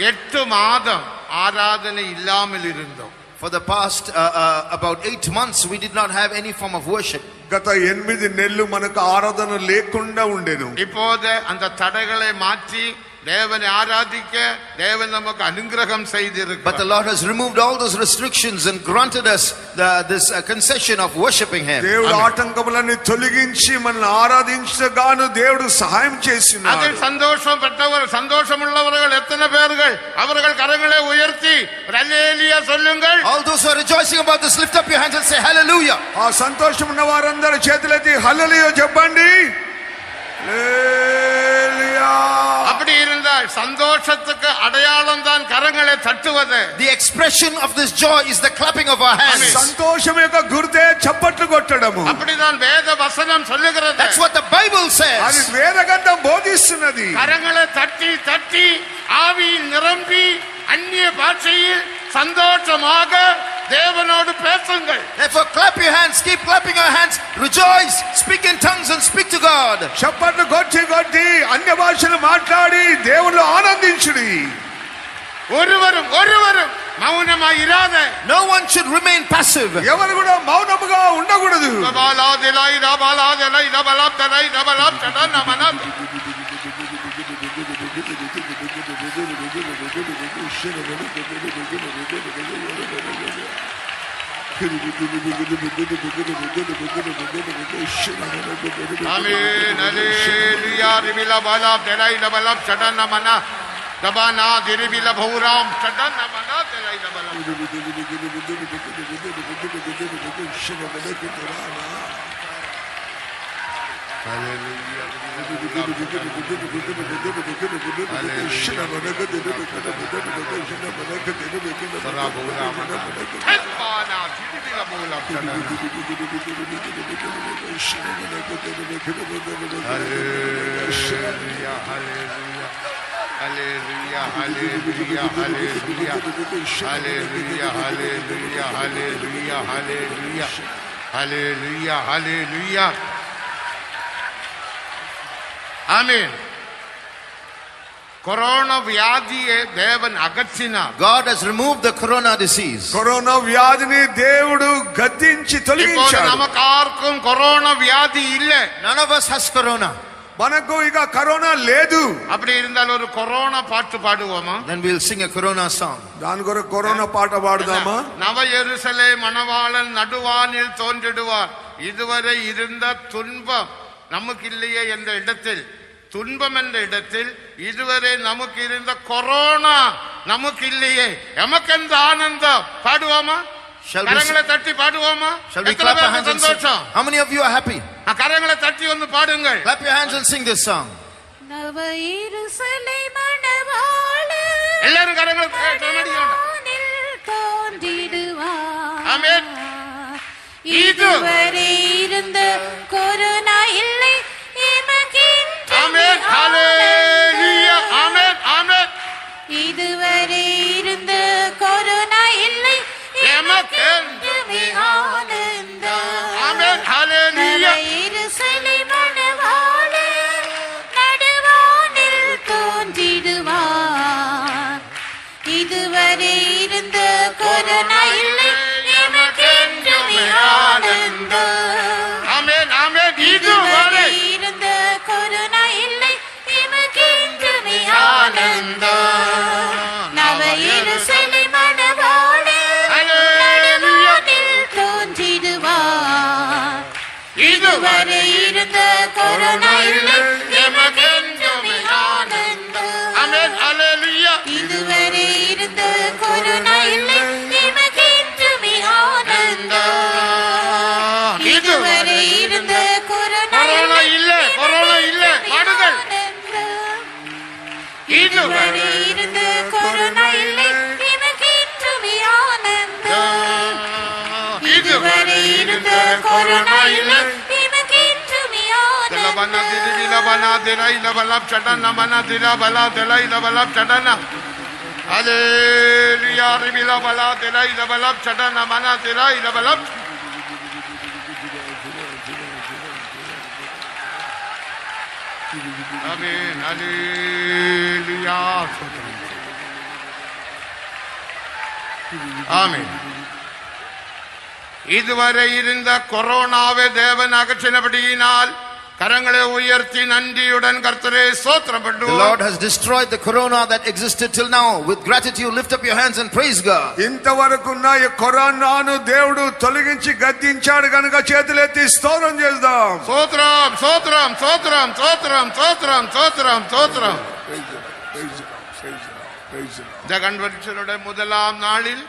8 മാസം ആരാധന ഇല്ലാமல் இருந்தோம். For the past about 8 months, we did not have any form of worship. గత 8 నెలలు మనకు ఆరాధన లేకుండా ఉండేను. இப்போது அந்த தடைகளை மாற்றி தேவனை ஆராதிக்க தேவன் நமக்கு அனுகிரகம் செய்திருக்கிறார். But the Lord has removed all those restrictions and granted us this concession of worshiping Him. దేవుడు ఆటంకములను తొలగించి మనల్ని ఆరాధించగాను దేవుడు సహాయం చేసినాడు. அதில் சந்தோஷமுள்ளவர்கள் எத்தனை பேர்கள் அவர்கள் கரங்களை உயர்த்தி ஹல்லேலூயா சொல்லுங்கள். All those who are rejoicing about this, lift up your hands and say hallelujah. ఆ సంతోషం ఉన్న వారందరూ చేతులెత్తి హల్లెలూయా చెప్పండి. அப்படி இருந்தால் சந்தோஷத்துக்கு அடையாளம் தான் கரங்களை தட்டுவது. The expression of this joy is the clapping of our hands. సంతోషం యొక్క గుర్తే చప్పట్లు కొట్టడము. அப்படிதான் வேத வசனம் சொல்லுகிறது. That's what the Bible says. అది వేద గ్రంథం బోధిస్తున్నది. கரங்களை தட்டி தட்டி ஆவியில் நிரம்பி அந்நிய பாஷையில் சந்தோஷமாக தேவனோடு பேசுங்கள். Therefore clap your hands, keep clapping your hands, rejoice, speak in tongues and speak to God. చప్పట్లు కొట్టి కొట్టి అన్య భాషలు మాట్లాడి దేవునిలో ఆనందించుడి. ஒருவரும் மௌனமாய் இராத. No one should remain passive. ఎవరు కూడా మౌనముగా ఉండకూడదు. బాలాదలై రబలాదలై రబలాదలై రబలాద్ చదనమనద్. Amen. Hallelujah. Ribila bala delai labalab chadana mana dabana diribila bhauram chadana mana delai labalab. Hallelujah. Hallelujah, hallelujah, hallelujah. Hallelujah, hallelujah, hallelujah, hallelujah. Hallelujah, hallelujah. Amen. Corona வியாதியை தேவன் அகற்றினார். God has removed the corona disease. Corona వ్యాధిని దేవుడు గద్దించి இப்போ తొలగించాడు. நமக்கு யாருக்கும் corona வியாதி இல்ல. None of us has corona. మనకు ఇక కరోనా లేదు. அப்படி இருந்தால் ஒரு கொரோனா பாட்டு பாடுவோமா? Then we'll sing a corona song. దాని కొరకు కరోనా పాట పాడుదామా? நவ எருசலே மணவாளன் நடுவானில் தோன்றிடுவார். இதுவரை இருந்த துன்பம் நமக்கு இல்லையே என்ற இடத்தில், துன்பம் என்ற இடத்தில் இதுவரை நமக்கு இருந்த கொரோனா நமக்கு இல்லையே, எமக்கு எந்த ஆனந்தம். பாடுவோமா? கரங்களை தட்டி பாடுவோமா? Shall we clap our hands and sing? சந்தோஷம். How many of you are happy? கரங்களை தட்டி வந்து பாடுங்கள். Clap your hands and sing this song. நவ எருசலேம் மணவாளன் எல்லாரும் கரங்களை நடுவானில் தோன்றிடுவார். ஆமென். இதுவரை இருந்த கொரோனா இல்லை எமக்கென்று ஆமென். ஹalleluya. ஆமென். ஆமென். இதுவரை இருந்த கொரோனா இல்லை எமக்கென்று ஆனந்தம். ஆமென். ஹalleluya. எருசலேம் மணவாளன் நடுவானில் தோன்றிடுவார். இதுவரை இருந்த கொரோனா இல்லை எமக்கென்று ஆனந்தம். ஆமென். ஆமென். இதுவரை இதுவரை இருந்த கொரோனா இல்லை எமக்கென்று ஆனந்தம். நவ எருசலேம் மணவாளன் நடுவானில் தோன்றிடுவார். இதுவரை இருந்த கொரோனா இல்லை எமக்கென்று ஆனந்தம். ஆமென். ஹalleluya. இதுவரை இருந்த கொரோனா இல்லை எமக்கென்று ஆனந்தம். இதுவரை இருந்த கொரோனா கொரோனா இல்ல, கொரோனா இல்ல. பாடுங்கள். இதுவரை இருந்த கொரோனா இல்லை எமக்கென்று ஆனந்தம். இதுவரை இருந்த கொரோனா இல்லை எமக்கென்று லபனா ஆனந்தம். திரி லபனா திரை லபலப் சடன மன திர பலா திரை லபலப் சடன. ஹalleluya. ரிபில பலா திரை லபலப் சடன மன திரை லபலப். ஆமென். ஹalleluya. ஆமென். இதுவரை இருந்த கொரோனாவை தேவன் அகற்றினபடியினால் கரங்களை உயர்த்தி நன்றியுடன் கர்த்தரே ஸ்தோத்திரம் The பண்ணுவோம். Lord has destroyed the corona that existed till now. With gratitude, lift up your hands and praise God. ఇంతవరకు ఉన్న ఈ కరోనాను దేవుడు తొలగించి గద్దించాడు కనుక చేతులెత్తి స్తోత్రం చేద్దాం. ஸ்தோத்திரம் ஸ்தோத்திரம் ஸ்தோத்திரம் ஸ்தோத்திரம் ஸ்தோத்திரம் ஸ்தோத்திரம் ஸ்தோத்திரம். இந்த கன்வென்ஷனுடைய முதலாம் நாளில்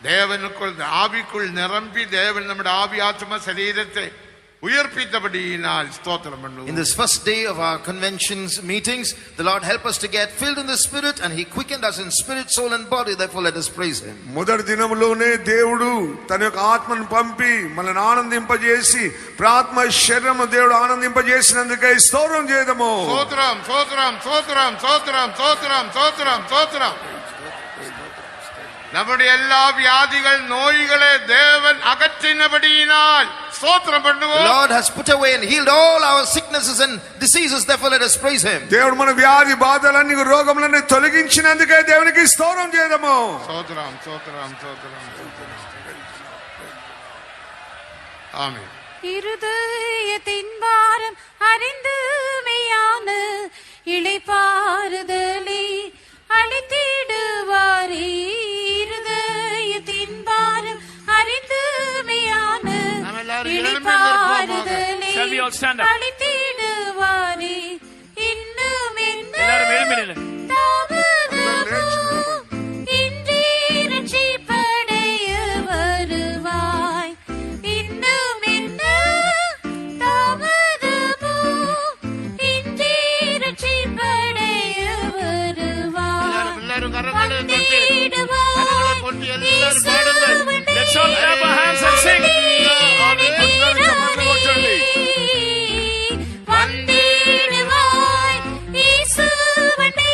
தேவனுக்குள் ஆவிக்குள் நிரம்பி தேவன் நம்முடைய ஆவி ஆத்ம சரீரத்தை உயிர்ப்பித்தபடியினால் ஸ்தோத்திரம் பண்ணுவோம். In this first day of our conventions meetings, the Lord help us to get filled in the Spirit, and He quickened us in spirit, soul and body. Therefore, let us praise Him. మొదటి దినములోనే దేవుడు తన యొక్క ఆత్మను పంపి మనల్ని ఆనందింపజేసి ప్రాత్మ శరీరము దేవుడు ఆనందింపజేసినందుకై స్తోత్రం చేద్దాము. ஸ்தோத்திரம் ஸ்தோத்திரம் ஸ்தோத்திரம் ஸ்தோத்திரம் ஸ்தோத்திரம் ஸ்தோத்திரம் ஸ்தோத்திரம். நம்முடைய எல்லா வியாதிகள் நோய்களை தேவன் அகற்றினபடியினால் ஸ்தோத்திரம் The பண்ணுவோம். Lord has put away and healed all our sicknesses and diseases. Therefore, let us praise Him. దేవుడు మన వ్యాధి బాధలన్నీ రోగములన్నీ తొలగించినందుకే దేవునికి స్తోత్రం చేద్దాము. ஸ்தோத்திரம் ஸ்தோத்திரம் ஸ்தோத்திரம். ஆமென். இருதயத்தின் பாரம் அறிந்து மெய்யான இளைப்பாறுதலை அளித்திடுவாரே. இருதயத்தின் பாரம் அறிந்து மெய்யான நாம் எல்லாரும் எழும்பி இளைப்பாறுதலை Shall we all stand up? அளித்திடுவாரே. இன்னும் என்ன எல்லாரும் எழும்பி நில்லு. தாமதமோ இன்றி ரட்சிப்படைய வருவாய். இன்னும் என்ன தாமதமோ இன்றி ரட்சிப்படைய வருவாய். எல்லாரும் கரங்களை தட்டி வந்திடுவாய். கரங்களை கொண்டு எல்லாரும் பாடுங்கள். Let's all clap our hands and sing. வந்திடுவாய் இயேசுவனே.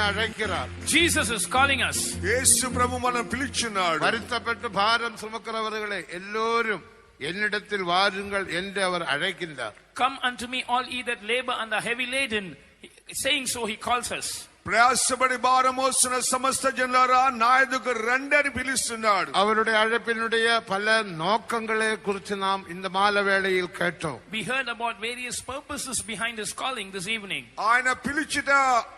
அழைக்கிறார். Jesus is calling us. యేసు ప్రభు మనం పిలుచున్నాడు. வருத்தப்பட்டு பாரம் சுமக்கிறவர்களே எல்லோரும் என்னிடத்தில் வாருங்கள் என்று அவர் அழைக்கின்றார். Come unto me all ye that labor and are heavy laden. Saying so, he calls us. ప్రయాసపడి భారం మోస్తున్న సమస్త జనులారా నా యొద్దకు రండి అని పిలుస్తున్నాడు. அவருடைய அழைப்பினுடைய பல நோக்கங்களை குறித்து நாம் இந்த மாலை வேளையில் கேட்டோம். We heard about various purposes behind his calling this evening. ఆయన పిలుచుట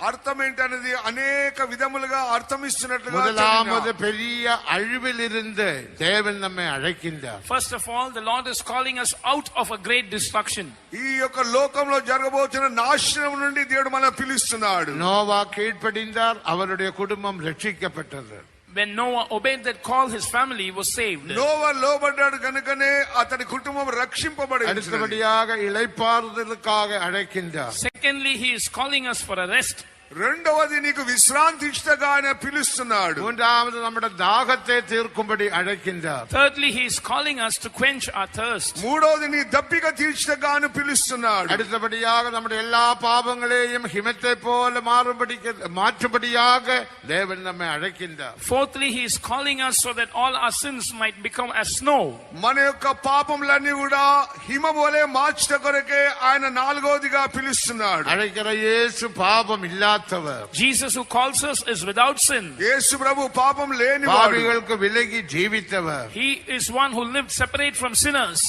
అర్థం ఏంటనేది అనేక విధములుగా అర్థమిస్తున్నట్లుగా முதலாவது பெரிய அழிவிலிருந்து தேவன் நம்மை அழைக்கின்றார். First of all, the Lord is calling us out of a great destruction. ఈ యొక్క లోకంలో జరగబోతున్న నాశనం నుండి దేవుడు మనల్ని పిలుస్తున్నాడు. நோவா கீழ்ப்படிந்தார், அவருடைய குடும்பம் ரட்சிக்கப்பட்டது. When Noah obeyed that call, his family was saved. Noah లోబడ్డాడు కనుకనే అతని కుటుంబం రక్షింపబడింది. அடுத்தபடியாக இளைப்பாறுதலுக்காக அழைக்கின்றார். Secondly, he is calling us for a rest. రెండవది నీకు విశ్రాంతి ఇష్టగా ఆయన పిలుస్తున్నాడు. மூன்றாவது நம்முடைய தாகத்தை தீர்க்கும்படி அழைக்கின்றார். Thirdly, he is calling us to quench our thirst. మూడవది నీ దప్పిక తీర్చగా ఆయన పిలుస్తున్నాడు. அடுத்தபடியாக நம்முடைய எல்லா பாவங்களையும் ஹிமத்தை போல மாற்றும்படியாக தேவன் நம்மை அழைக்கின்றார். Fourthly, he is calling us so that all our sins might become as snow. మన యొక్క పాపములన్నీ కూడా హిమం వలె మార్చుట కొరకే ఆయన నాలుగవదిగా పిలుస్తున్నాడు. அழைக்கிற இயேசு பாவம் இல்லாதவர். Jesus who calls us is without sin. యేసు ప్రభు పాపం లేనివాడు. பாவிகளுக்கு விலகி ஜீவித்தவர். He is one who lived separate from sinners.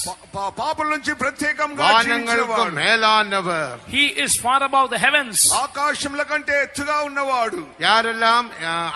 పాపల నుంచి ప్రత్యేకంగా வானங்களுக்கு జీవించేవాడు. மேலானவர். He is far above the heavens. ఆకాశముల కంటే ఎత్తుగా ఉన్నవాడు. யாரெல்லாம்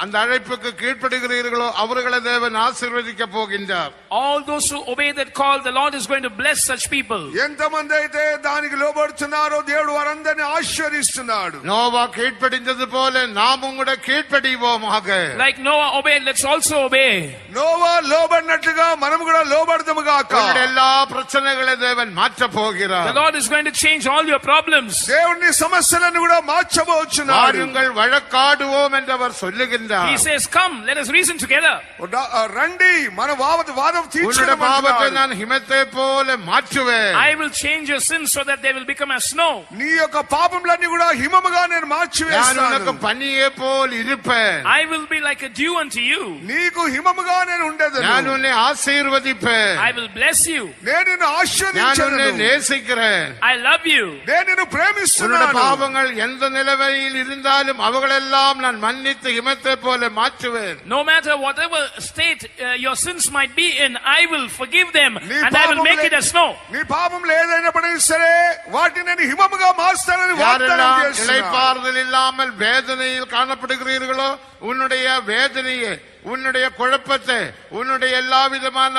அந்த அழைப்புக்கு கீழ்ப்படுகிறீர்களோ அவர்களை தேவன் ஆசீர்வதிக்க போகின்றார். All those who obey that call, the Lord is going to bless such people. ఎంతమంది అయితే దానికి లోబడుతున్నారో దేవుడు వారందరిని ఆశీర్వదిస్తున్నాడు. நோவா கீழ்ப்படிந்தது போல நாமும் கூட கீழ்ப்படிவோமாக. Like Noah obeyed, let's also obey. Noah లోబడినట్లుగా మనం కూడా లోబడదాము గాక. எல்லா பிரச்சனைகளை தேவன் மாற்ற போகிறார். The Lord is going to change all your problems. దేవుని సమస్యలను కూడా మార్చబోచున్నాడు. வாருங்கள் வழக்காடுவோம் என்று அவர் சொல்லுகின்றார். He says, come, let us reason together. రండి మన వాదం உன்னுடைய తీర్చుదాం. பாவத்தை நான் ஹிமத்தை போல மாற்றுவேன். I will change your sins so that they will become as snow. నీ యొక్క పాపములన్నీ కూడా హిమముగా నేను நான் మార్చివేస్తాను. உனக்கு பனியை போல் இருப்பேன். I will be like a dew unto you. నీకు హిమముగా నేను ఉండేదను. நான் உன்னை ஆசீர்வதிப்பேன். I will bless you. నేను నిన్ను நான் உன்னை ఆశీర్వదించెదను. நேசிக்கிறேன். I love you. నేను నిన్ను உன்னுடைய ప్రేమిస్తున్నాను. பாவங்கள் எந்த நிலைமையில் இருந்தாலும் அவங்களெல்லாம் நான் மன்னித்து ஹிமத்தை போல மாற்றுவேன். No matter whatever state your sins might be in, I will forgive them నీ and I will make it as snow. నీ పాపములు ఏదైనప్పటికీ సరే వాటిని నేను హిమముగా మారుస్తానని వాగ్దానం யாரெல்லாம் చేస్తున్నాను. இளைப்பாறுதல் இல்லாமல் வேதனையில் காணப்படுகிறீர்களோ உன்னுடைய வேதனையை, உன்னுடைய குழப்பத்தை, உன்னுடைய எல்லா விதமான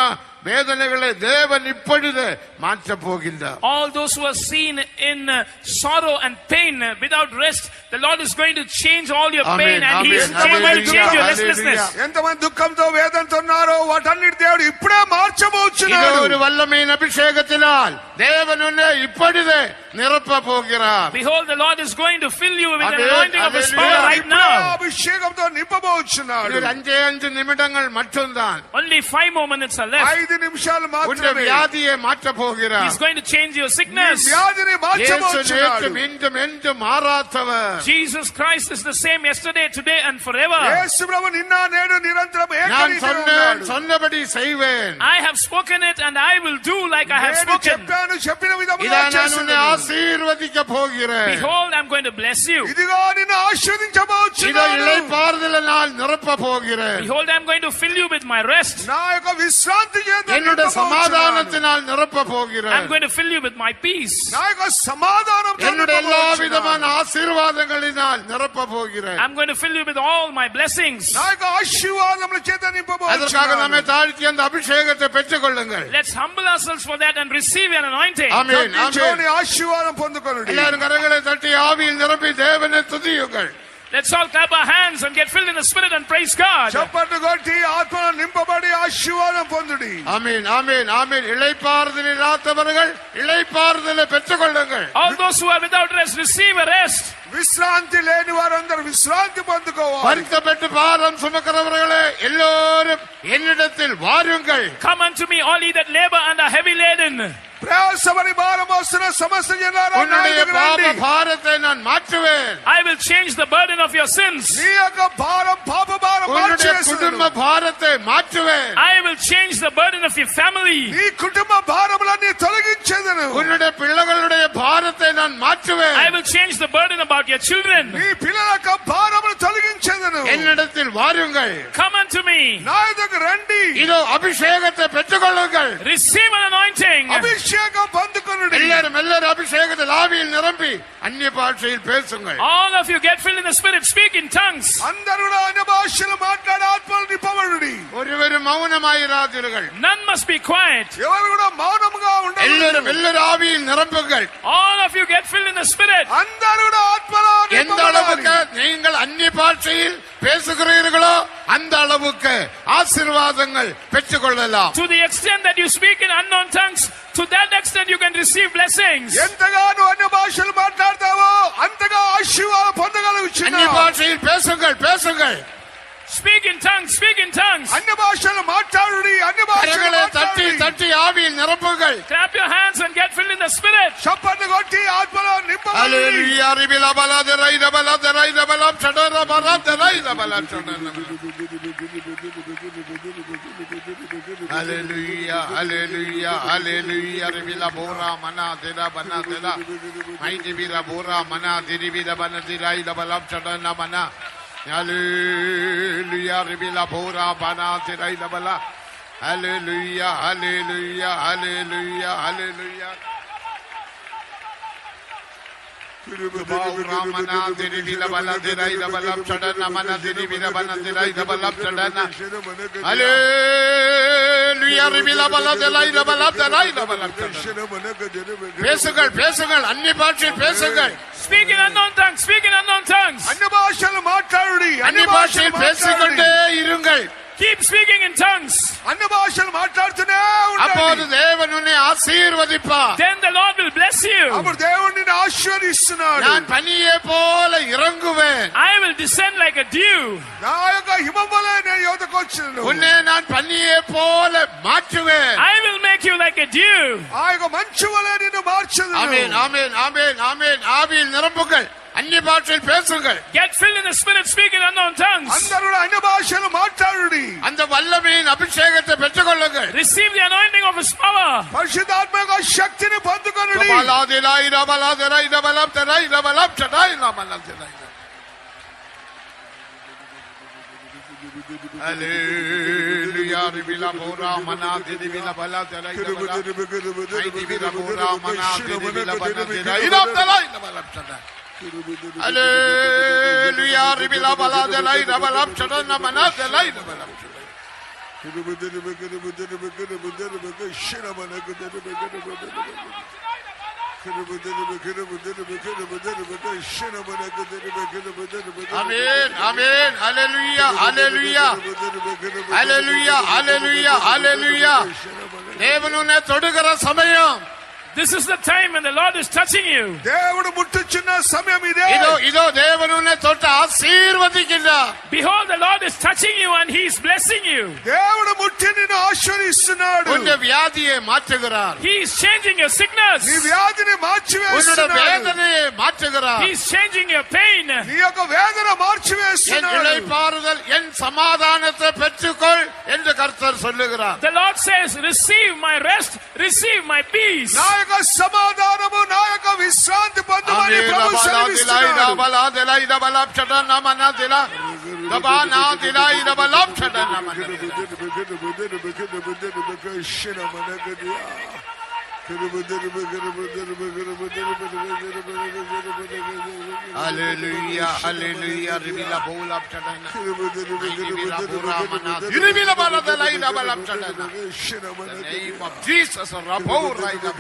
வேதனைகளை தேவன் இப்பொழுது மாற்ற போகின்றார். All those who are seen in sorrow and pain without rest, the Lord is going to change all your Amen, pain and He is amen, going to change your hallelujah, restlessness. ఎంతమంది దుఃఖంతో వేదనతో ఉన్నారో వాటన్నిటి దేవుడు ఇప్పుడే இது మార్చబోచున్నాడు. ஒரு வல்லமையின் அபிஷேகத்தினால் தேவன் உன்னை இப்பொழுது நிரப்ப போகிறார். Behold, the Lord is going to fill you with the Amen, anointing of His hallelujah. power right ఇప్పుడే now. అభిషేకంతో నింపబోచున్నాడు. இது 5 நிமிடங்கள் மட்டும்தான். Only 5 more minutes are left. 5 నిమిషాలు உன்னுடைய మాత్రమే வியாதியை மாற்ற போகிறார். He's going to change your నీ sickness. వ్యాధిని இயேசு మార్చబోచున్నాడు. நேற்றும் இன்றும் என்றும் மாறாதவர். Jesus Christ is the same yesterday, today and forever. యేసు ప్రభు నిన్న నేడు నిరంతరం நான் ఏకరీతిగా ఉన్నాడు. சொன்னபடி செய்வேன். I have spoken it and I will do like I have నేను spoken. చెప్పాను చెప్పిన విధముగా இதை நான் உன்னை చేస్తున్నాను. ஆசீர்வதிக்க போகிறேன். Behold, I'm going to bless you. ఇదిగో నిన్ను இதோ ఆశీర్వదించబోచున్నాను. இளைப்பாறுதலினால் நிரப்ப போகிறேன். Behold, I'm going to fill you with my rest. నా యొక్క విశ్రాంతి చేత என்னுடைய నింపబోచున్నాను. சமாதானத்தினால் நிரப்ப I'm போகிறேன். going to fill you with my peace. నా యొక్క సమాధానంతో என்னுடைய எல்லா నింపబోచున్నాను. விதமான ஆசீர்வாதங்களினால் நிரப்ப போகிறேன். I'm going to fill you with all my blessings. నా యొక్క ఆశీర్వాదముల చేత அதற்காக నింపబోచున్నాను. நம்மை தாழ்த்தி அந்த அபிஷேகத்தை பெற்றுக் கொள்ளுங்கள். Let's humble ourselves for that and receive an anointing. ஆமென், ஆமென். దేవుని ఆశీర్వాదం పొందుకొనుడి. எல்லாரும் கரங்களை தட்டி ஆவியில் நிரப்பி தேவனை துதியுங்கள். Let's all clap our hands and get filled in the Spirit and praise God. చప్పట్లు కొట్టి ఆత్మలో నింపబడి ఆశీర్వాదం పొందుడి. ஆமென், ஆமென், ஆமென். இளைப்பாறுதல் இல்லாதவர்கள் இளைப்பாறுதலை பெற்றுக் கொள்ளுங்கள். All those who are without rest, receive a rest. విశ్రాంతి లేని వారందరూ విశ్రాంతి పొందుకోవాలి. வருத்தப்பட்டு பாரம் சுமக்கிறவர்களே எல்லோரும் என்னிடத்தில் வாருங்கள். Come unto me, all ye that labor and are heavy laden. ప్రయాసపడి భారం మోస్తున్న సమస్త జనారా నా உன்னுடைய దగ్గరికి பாவ రండి. பாரத்தை நான் மாற்றுவேன். I will change the burden of your sins. నీ యొక్క భారం పాప భారం உன்னுடைய మార్చేస్తాను. குடும்ப பாரத்தை மாற்றுவேன். I will change the burden of your family. నీ కుటుంబ భారములన్నీ తొలగించేదను. உன்னுடைய பிள்ளைகளுடைய பாரத்தை நான் மாற்றுவேன். I will change the burden about your children. నీ పిల్లల యొక్క భారమును తొలగించేదను. என்னிடத்தில் வாருங்கள். Come unto me. నా దగ్గర రండి. இதோ அபிஷேகத்தை பெற்றுக்கொள்ளுங்கள். Receive an anointing. అభిషేకం పొందుకొనుడి. எல்லாரும் அபிஷேகத்தில் ஆவியில் நிரம்பி அந்நிய பாஷையில் பேசுங்கள். All of you get filled in the Spirit. Speak in tongues. అందరూ కూడా అన్య భాషలు మాట్లాడే ఆత్మలు నింపబడుడి. ஒருவரும் மௌனமாயிராதீர்கள். None must be quiet. ఎవరు కూడా మౌనముగా ఉండవద్దు. எல்லாரும் ஆவியில் நிரம்புங்கள். All of you get filled in the Spirit. అందరూ కూడా ఆత్మలో எந்த அளவுக்கு நீங்கள் அந்நிய பாஷையில் பேசுகிறீர்களோ அந்த அளவுக்கு ஆசீர்வாதங்கள் பெற்றுக்கொள்ளலாம். To the extent that you speak in unknown tongues, to that extent you can receive blessings. ఎంతగా నువ్వు అన్య భాషలు మాట్లాడతావో అంతగా ఆశీర్వాదం పొందగలవు. அந்நிய பாஷையில் பேசுங்கள். Speak in tongues. Speak in tongues. అన్య భాషలు మాట్లాడుడి. అన్య భాషలు கரங்களை మాట్లాడుడి. தட்டி ஆவியில் நிரப்புங்கள். Clap your hands and get filled in the Spirit. చప్పట్లు కొట్టి ఆత్మలో నింపబడుడి. హల్లెలూయా రిబిలా బలాదరై రబలాదరై షడర బలాదరై రబలా షడర. హల్లెలూయా రిబిలా బోరా మనా దేరా బనా దేరా మైది బిరా బోరా మనా దిరి బిరా బనా దిరాయి రబలా షడన మనా. Hallelujah, ribila bora bana tirai labala. Hallelujah, hallelujah, hallelujah, hallelujah. Ramana diri bila bala tirai labala chadana mana diri bila bana tirai labala chadana. Hallelujah, ribila bala tirai labala tirai labala chadana. பேசுங்கள் அந்நிய பாஷையில் பேசுங்கள். Speak in unknown tongues. Speak in unknown tongues. అన్య భాషలు మాట్లాడుడి. அந்நிய பாஷையில் பேசிக்கொண்டே இருங்கள். Keep speaking in tongues. అన్య భాషలు మాట్లాడుతూనే அப்போது ఉండండి. தேவன் உன்னை ஆசீர்வதிப்பார். Then the Lord will bless you. అప్పుడు దేవుడు నిన్ను ఆశీర్వదిస్తున్నాడు. நான் பனியை போல இறங்குவேன். I will descend like a dew. నా యొక్క హిమం వలె నేను యువతకు వచ్చాను. உன்னை நான் பனியை போல மாற்றுவேன். I will make you like a dew. ఆ యొక్క మంచు వలె నిన్ను మార్చదును. ஆமென் ஆமென் ஆமென் ஆமென். ஆவியில் நிரப்புங்கள். அந்நிய பாஷையில் பேசுங்கள். Get filled in the Spirit. Speak in unknown tongues. అందరూ కూడా అన్య భాషలు మాట్లాడుడి. அந்த వల్లமையின் అభిషేகத்தை பெற்றுக்கொள்ளுங்கள். Receive the anointing of His power. పరిశుద్ధాత్మ యొక్క శక్తిని పొందుకొనుడి. బలాదిలాయి రబలాదిలాయి రబలాబ్దరాయి రబలాబ్చడాయి రబలాబ్దరాయి. హల్లెలూయా రిబిలా బోరా మనా దిరిబిలా బలాదిలాయి రబలా మైదిబిలా బోరా మనా దిరిబిలా బలాదిలాయి రబలాయి రబలాబ్చడాయి. హల్లెలూయా రిబిలా బలాదిలాయి రబలాబ్చడాయి మనాదిలాయి రబలాబ్చడాయి. Amen, amen, hallelujah, hallelujah, hallelujah, hallelujah, hallelujah. தேவன் உன்னை தொடுகிற சமயம். This is the time when the Lord is touching you. దేవుడు ముట్టుచున్న సమయం ఇదే. இதோ தேவன் உன்னை தொட்டு ஆசீர்வதிக்கிறார். Behold, the Lord is touching you and He is blessing you. దేవుడు ముట్టి నిన్ను ఆశీర్వదిస్తున్నాడు. உன்னுடைய வியாதியை மாற்றுகிறார். He is changing your sickness. నీ వ్యాధిని உன்னுடைய మార్చివేస్తున్నాడు. வேதனையை மாற்றுகிறார். He is changing your pain. నీ యొక్క వేదన என் మార్చివేస్తున్నాడు. இளைப்பாறுதல் என் சமாதானத்தை பெற்றுக்கொள் என்று கர்த்தர் சொல்லுகிறார். The Lord says, receive my rest, receive my peace. నా యొక్క సమాధానము నా యొక్క విశ్రాంతి పొందమని ప్రభు సెలవిస్తున్నాడు. Hallelujah, hallelujah. Ribila bola chadana. Ribila bora mana. Ribila bala dalai bala chadana. The name of Jesus, Rabo Raida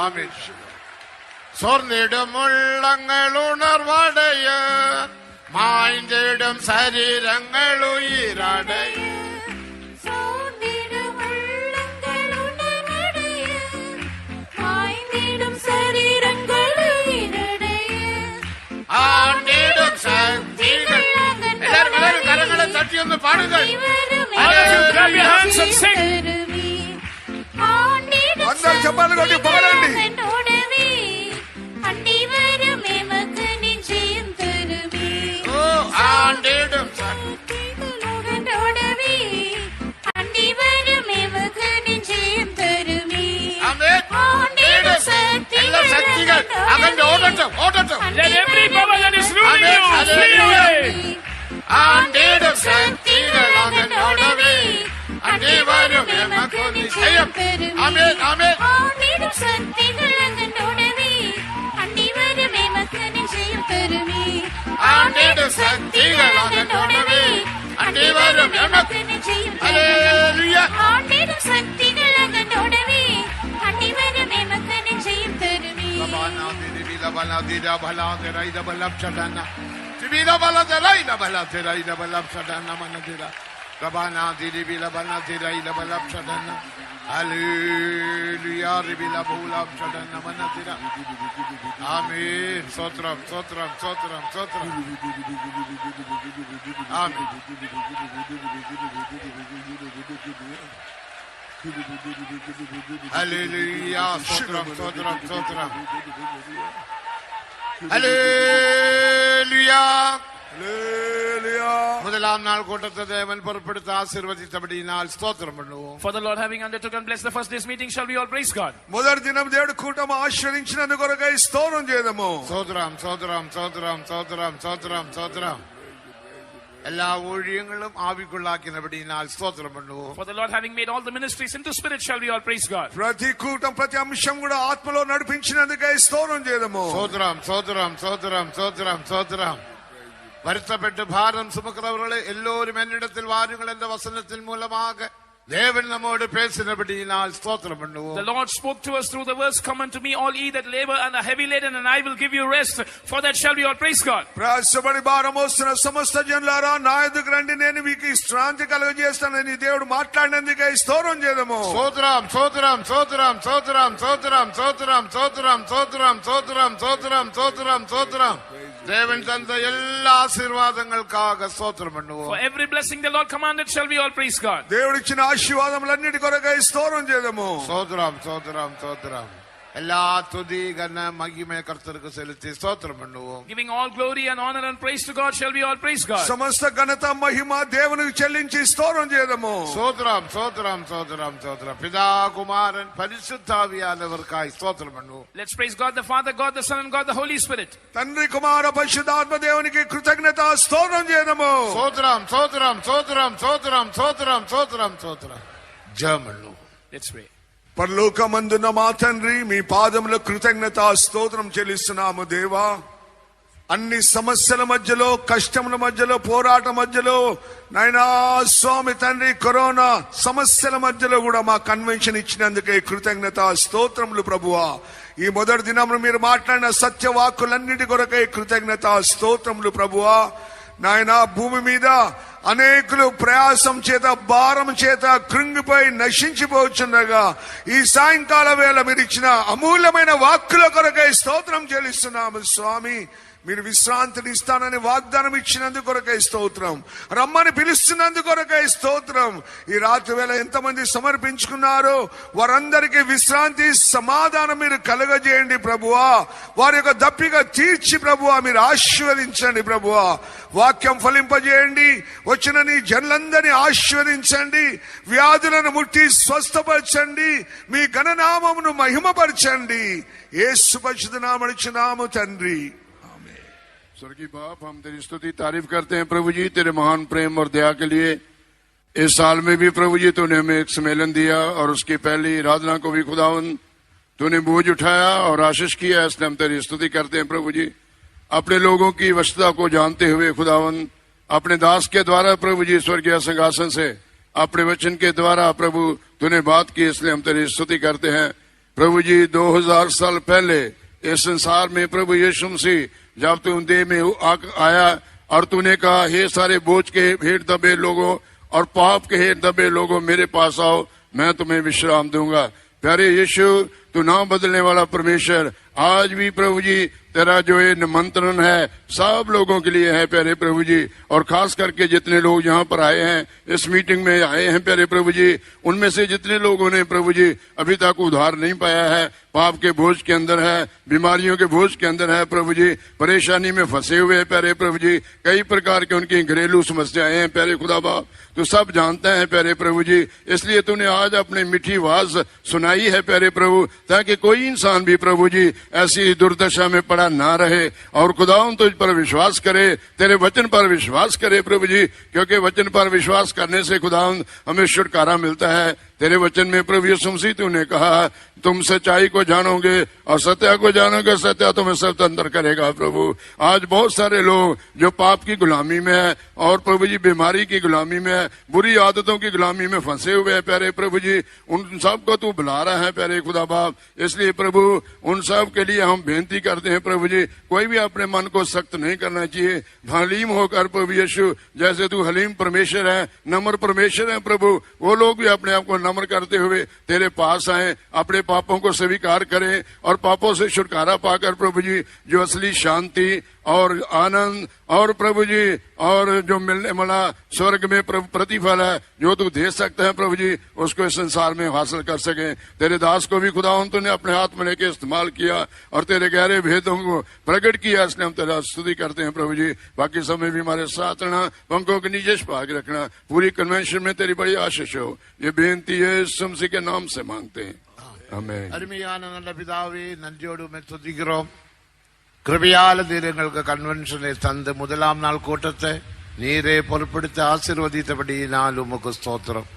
Amen. சொர்ந்திடும் உள்ளங்கள் உணர்வடைய மாய்ந்திடும் சரீரங்கள் உயிரடைய சோர்ந்திடும் உள்ளங்கள் உணர்வடைய, மாய்ந்திடும் சரீரங்கள் உயிரடைய, ஆண்டிடும் சக்திகள் எல்லாரும் கரங்களை சேர்ந்து பாடுங்கள். All of you grab your hands and sing. అందరూ చప్పట్లు కొట్టి పాడండి. ஓ ஆண்டிடும் எல்லா சக்திகள் அகன்று ஓடட்டும் ஓடட்டும். Let every power that is ruling you flee away. ஆண்டிடும் சக்திகள் அகன்று ஓடவே அனைவரும் எமக்கு நிச்சயம். ஆமென் ஆமென். ஆண்டிடும் சக்திகள் அகன்றோடவே அனைவரும் எமக்கு நிச்சயம் தருமே. ஆண்டிடும் சக்திகள் அகன்றோடவே அனைவரும் எமக்கு நிச்சயம் ஹல்லேலூயா. ஆண்டிடும் சக்திகள் அகன்றோடவே அனைவரும் எமக்கு நிச்சயம் தருமே. பலா திரிவில பலா திரா பலா திரைத பலம் சடனா திரிவில பலா திரைத பலா திரைத பலம் சடனா மனதிரா ரபானா திரிவில பலா திரைத பலம் சடனா ஹல்லேலூயா ரிவில பலம் சடனா மனதிரா ஆமென். ஸ்தோத்திரம் ஸ்தோத்திரம் ஸ்தோத்திரம் ஸ்தோத்திரம் ஆமென். ஹல்லேலூயா ஸ்தோத்திரம் ஸ்தோத்திரம் ஸ்தோத்திரம் ஹல்லேலூயா. ஹல்லேலூயா. முதலாம் நாள் கூட்டத்தை தேவன் பொறுப்படுத்த ஆசீர்வதித்தபடியினால் ஸ்தோத்திரம் பண்ணுவோம். For the Lord having undertook and blessed the first day's meeting, shall we all praise God. మొదటి దినం దేవుడు కూటమి ఆశ్రయించినందుకు కొరకై స్తోత్రం చేద్దాము. ஸ்தோத்திரம் ஸ்தோத்திரம் ஸ்தோத்திரம் ஸ்தோத்திரம் ஸ்தோத்திரம் ஸ்தோத்திரம். எல்லா ஊழியங்களும் ஆவிக்குள்ளாக்கினபடியினால் ஸ்தோத்திரம் பண்ணுவோம். For the Lord having made all the ministries into spirit, shall we all praise God. ప్రతి కూటం ప్రతి అంశం కూడా ఆత్మలో నడిపించినందుకై స్తోత్రం చేద్దాము. ஸ்தோத்திரம் ஸ்தோத்திரம் ஸ்தோத்திரம் ஸ்தோத்திரம் ஸ்தோத்திரம். வருத்தப்பட்டு பாரம் சுமக்கிறவர்களே எல்லோரும் என்னிடத்தில் வாருங்கள் என்ற வசனத்தின் மூலமாக தேவன் நம்மோடு பேசினபடியினால் ஸ்தோத்திரம் பண்ணுவோம். The Lord spoke to us through the words, "Come unto me, all ye that labor and are heavy laden, and I will give you rest." For that shall we all praise God. ప్రయాసపడి భారం మోస్తున్న సమస్త జనులారా నా ఎదుకు రండి, నేను మీకు శ్రాంతి కలుగజేస్తానని దేవుడు మాట్లాడినందుకై స్తోత్రం చేద్దాము. சோத்ரம் சோத்ரம் சோத்ரம் சோத்ரம் சோத்ரம் சோத்ரம் சோத்ரம் சோத்ரம் சோத்ரம் சோத்ரம் சோத்ரம் சோத்ரம். தேவன் தந்த எல்லா ஆசீர்வாதங்களுக்காக ஸ்தோத்திரம் பண்ணுவோம். For every blessing the Lord commanded, shall we all praise God. దేవుడు ఇచ్చిన ఆశీర్వాదములన్నిటి కొరకై స్తోత్రం చేద్దాము. சோத்ரம் சோத்ரம் சோத்ரம். எல்லா துதி கன மகிமை கர்த்தருக்கு செலுத்தி ஸ்தோத்திரம் பண்ணுவோம். Giving all glory and honor and praise to God, shall we all praise God. సమస్త ఘనత మహిమ దేవునికి చెల్లించి స్తోత్రం చేద్దాము. சோத்ரம் சோத்ரம் சோத்ரம் சோத்ரம். பிதா குமாரன் பரிசுத்தாவியானவருக்காய் ஸ்தோத்திரம் பண்ணுவோம். Let's praise God the Father, God the Son, and God the Holy Spirit. తండ్రి కుమార పరిశుద్ధాత్మ దేవునికి కృతజ్ఞత స్తోత్రం చేద్దాము. சோத்ரம் சோத்ரம் சோத்ரம் சோத்ரம் சோத்ரம் சோத்ரம் சோத்ரம். ஜெபம் பண்ணுவோம். Let's pray. పరలోకమందున్న మా తండ్రి, మీ పాదముల కృతజ్ఞత స్తోత్రం చెల్లిస్తున్నాము దేవా. అన్ని సమస్యల మధ్యలో, కష్టముల మధ్యలో, పోరాటం మధ్యలో నాయనా స్వామి తండ్రి, కరోనా సమస్యల మధ్యలో కూడా మా కన్వెన్షన్ ఇచ్చినందుకే కృతజ్ఞత స్తోత్రములు ప్రభువా. ఈ మొదటి దినంలో మీరు మాట్లాడిన సత్యవాక్కులన్నిటి కొరకై కృతజ్ఞత స్తోత్రములు ప్రభువా. నాయనా భూమి మీద అనేకులు ప్రయాసం చేత, భారం చేత కృంగిపోయి నశించిపోవచ్చుండగా ఈ సాయంకాల వేళ మీరు ఇచ్చిన అమూల్యమైన వాక్కుల కొరకై స్తోత్రం చెల్లిస్తున్నాము స్వామి. మీరు విశ్రాంతిని ఇస్తానని వాగ్దానం ఇచ్చినందుకు కొరకై స్తోత్రం. రమ్మని పిలుస్తున్నందుకు కొరకై స్తోత్రం. ఈ రాత్రి వేళ ఎంతమంది సమర్పించుకున్నారో వారందరికీ విశ్రాంతి, సమాధానం మీరు కలుగజేయండి ప్రభువా. వారి యొక్క దప్పిక తీర్చి ప్రభువా మీరు ఆశీర్వదించండి ప్రభువా. వాక్యం ఫలింపజేయండి. వచ్చిన నీ జనులందరినీ ఆశీర్వదించండి. వ్యాధులను ముట్టి స్వస్థపరచండి. మీ ఘననామమును మహిమపరచండి. యేసు పరిశుద్ధ నామమున తండ్రి. स्वर्गीय बाप, हम तेरी स्तुति तारीफ करते हैं प्रभु जी, तेरे महान प्रेम और दया के लिए। इस साल में भी प्रभु जी तूने हमें एक सम्मेलन दिया और उसकी पहली आराधना को भी खुदावन तूने बोझ उठाया और आशीष किया, इसलिए हम तेरी स्तुति करते हैं प्रभु जी। अपने लोगों की अवस्था को जानते हुए खुदावन अपने दास के द्वारा प्रभु जी स्वर्गीय सिंहासन से अपने वचन के द्वारा प्रभु तूने बात की, इसलिए हम तेरी स्तुति करते हैं प्रभु जी। 2000 साल पहले इस संसार में प्रभु यीशु मसीह जब तू देह में आया और तूने कहा, हे सारे बोझ के हेठ दबे लोगों और पाप के हेठ दबे लोगों मेरे पास आओ, मैं तुम्हें विश्राम दूंगा। प्यारे यीशु, तू ना बदलने वाला परमेश्वर आज भी प्रभु जी तेरा जो ये निमंत्रण है सब लोगों के लिए है प्यारे प्रभु जी, और खास करके जितने लोग यहाँ पर आए हैं, इस मीटिंग में आए हैं प्यारे प्रभु जी, उनमें से जितने लोगों ने प्रभु जी अभी तक उद्धार नहीं पाया है, पाप के बोझ के अंदर है, बीमारियों के बोझ के अंदर है प्रभु जी, परेशानी में फंसे हुए हैं प्यारे प्रभु जी, कई प्रकार के उनकी घरेलू समस्याएं हैं प्यारे खुदा बाप, तो सब जानते हैं प्यारे प्रभु जी। इसलिए तूने आज अपनी मीठी आवाज सुनाई है प्यारे प्रभु, ताकि कोई इंसान भी प्रभु जी ऐसी दुर्दशा में पड़ा ना रहे, और खुदावंद तुझ पर विश्वास करे, तेरे वचन पर विश्वास करे प्रभु जी, क्योंकि वचन पर विश्वास करने से खुदावंद हमें छुटकारा मिलता है। तेरे वचन में प्रभु यीशु मसीह तूने कहा तुम सच्चाई को जानोगे और सत्य को जानोगे, सत्य तुम्हें स्वतंत्र करेगा। प्रभु आज बहुत सारे लोग जो पाप की गुलामी में है और प्रभु जी बीमारी की गुलामी में है, बुरी आदतों की गुलामी में फंसे हुए हैं प्यारे प्रभु जी, उन सबको तू बुला रहा है प्यारे खुदा बाप। इसलिए प्रभु उन सब के लिए हम बेनती करते हैं प्रभु जी, कोई भी अपने मन को सख्त नहीं करना चाहिए, हलीम होकर प्रभु यीशु, जैसे तू हलीम परमेश्वर है, नम्र परमेश्वर है प्रभु, वो लोग भी अपने आप को नम्र करते हुए तेरे पास आए, अपने पापों को स्वीकार करें और पापों से छुटकारा पाकर प्रभु जी जो असली शांति और आनंद और प्रभु जी और जो मिलने वाला स्वर्ग में प्रभु प्रतिफल है जो तू दे सकता है प्रभु जी, उसको इस संसार में हासिल कर सके। तेरे दास को भी खुदावंद तूने अपने हाथ में लेके इस्तेमाल किया और तेरे गहरे भेदों को प्रकट किया, इसलिए हम तेरा स्तुति करते हैं प्रभु जी। बाकी समय भी हमारे साथ रहना, पंखों के नीचे भाग रखना, पूरी कन्वेंशन में तेरी बड़ी आशीष हो, ये बेनती है यीशु मसीह के नाम से मांगते हैं, आमीन। அருமையான நல்ல பிதாவே, நன்றியோடு உம்மை துதிக்கிறோம். கிருபையால நீர் எங்களுக்கு கன்வென்ஷனை தந்து முதலாம் நாள் கூட்டத்தை நீரே பொறுப்படுத்தி ஆசீர்வதித்தபடியினால் உமக்கு ஸ்தோத்திரம்.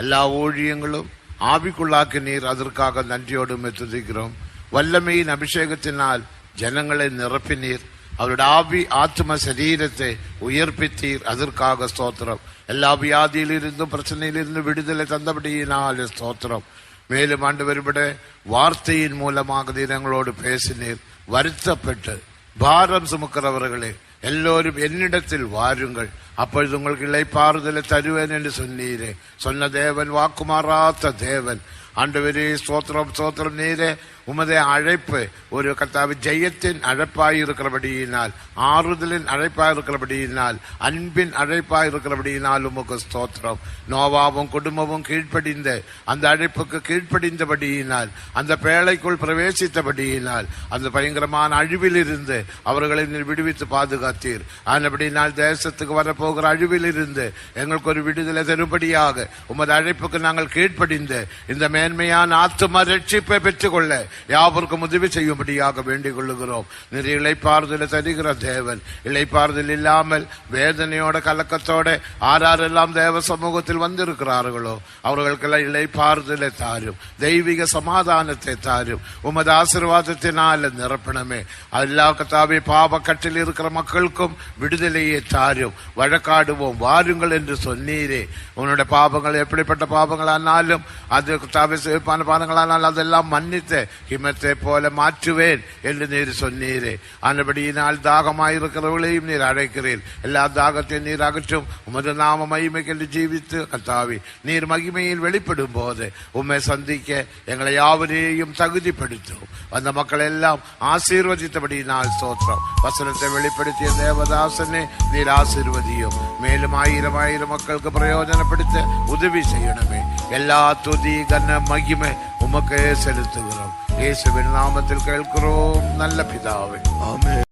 எல்லா ஊழியங்களும் ஆவிக்குள்ளாக்கி நீர் அதற்காக நன்றியோடு உம்மை துதிக்கிறோம். வல்லமையின் அபிஷேகத்தினால் ஜனங்களை நிரப்பினீர், அவருடைய ஆவி ஆத்ம சரீரத்தை உயர்ப்பித்தீர், அதற்காக ஸ்தோத்திரம். எல்லா வியாதியிலிருந்தும் பிரச்சனையிலிருந்து விடுதலை தந்தபடியினால் ஸ்தோத்திரம். மேலும் ஆண்டவருடைய வார்த்தையின் மூலமாக எங்களோடு பேசினீர். வருத்தப்பட்டு பாரம் சுமக்கிறவர்களே எல்லோரும் என்னிடத்தில் வாருங்கள், அப்பொழுது உங்களுக்கு இளைப்பாறுதலை தருவேன் என்று சொன்னீரே. சொன்ன தேவன் வாக்குமாறாத்த தேவன். ஆண்டவரே ஸ்தோத்திரம் ஸ்தோத்திரம். நீரே உமது அழைப்பு ஒரு கர்த்தாவே ஜெயத்தின் அழைப்பாய் இருக்கிறபடியினால், ஆறுதலின் அழைப்பாய் இருக்கிறபடியினால், அன்பின் அழைப்பாய் இருக்கிறபடியினால் உமக்கு ஸ்தோத்திரம். நோவாவும் குடும்பமும் கீழ்ப்படிந்த அந்த அழைப்புக்கு கீழ்ப்படிந்தபடியினால், அந்த பேழைக்குள் பிரவேசித்தபடியினால், அந்த பயங்கரமான அழிவில் இருந்து அவர்களை நீர் விடுவித்து பாதுகாத்தீர். ஆனபடினால் தேசத்துக்கு வரப்போகிற அழிவில் இருந்து எங்களுக்கு ஒரு விடுதலை தரும்படியாக உமது அழைப்புக்கு நாங்கள் கீழ்ப்படிந்து இந்த மேன்மையான ஆத்தும ரட்சிப்பை பெற்றுக்கொள்ள யாவருக்கும் உதவி செய்யும்படியாக வேண்டிக் கொள்ளுகிறோம். நிறைய இளைப்பாறுதலை தருகிற தேவன், இளைப்பாறுதல் இல்லாமல் வேதனையோட கலக்கத்தோட ஆரெல்லாம் தேவ சமூகத்தில் வந்திருக்கிறார்களோ அவர்களுக்கெல்லாம் இளைப்பாறுதலை தாரும், தெய்வீக சமாதானத்தை தாரும், உமது ஆசீர்வாதத்தினால நிரப்பணமே. எல்லா கர்த்தாவே பாவ கட்டில் இருக்கிற மக்களுக்கும் விடுதலையை தாரும். வழக்காடுவோம் வாருங்கள் என்று சொன்னீரே. உன்னுடைய பாவங்கள் எப்படிப்பட்ட பாவங்களானாலும், அது கர்த்தாவே சிவப்பான பாவங்களானாலும் அதெல்லாம் மன்னித்து ஹிமத்தை போல மாற்றுவேன் என்று நீர் சொன்னீரே. ஆனபடியினால் தாகமாயிருக்கிறவர்களையும் நீர் அழைக்கிறீர். எல்லா தாகத்தையும் நீர் அகற்றும். உமது நாம மகிமைக்கு ஜீவித்து கர்த்தாவே நீர் மகிமையில் வெளிப்படும் போது உம்மை சந்திக்க எங்களை யாவரையும் தகுதிப்படுத்தும். அந்த மக்கள் எல்லாம் ஆசீர்வதித்தபடியினால் ஸ்தோத்திரம். வசனத்தை வெளிப்படுத்திய தேவதாசனே நீர் ஆசீர்வதியும். மேலும் ஆயிரம் ஆயிரம் மக்களுக்கு பிரயோஜனப்படுத்த உதவி செய்யணுமே. எல்லா துதி கன மகிமை உமக்கே செலுத்துகிறோம். இயேசுவின் நாமத்தில் கேட்கிறோம் நல்ல பிதாவே, ஆமென்.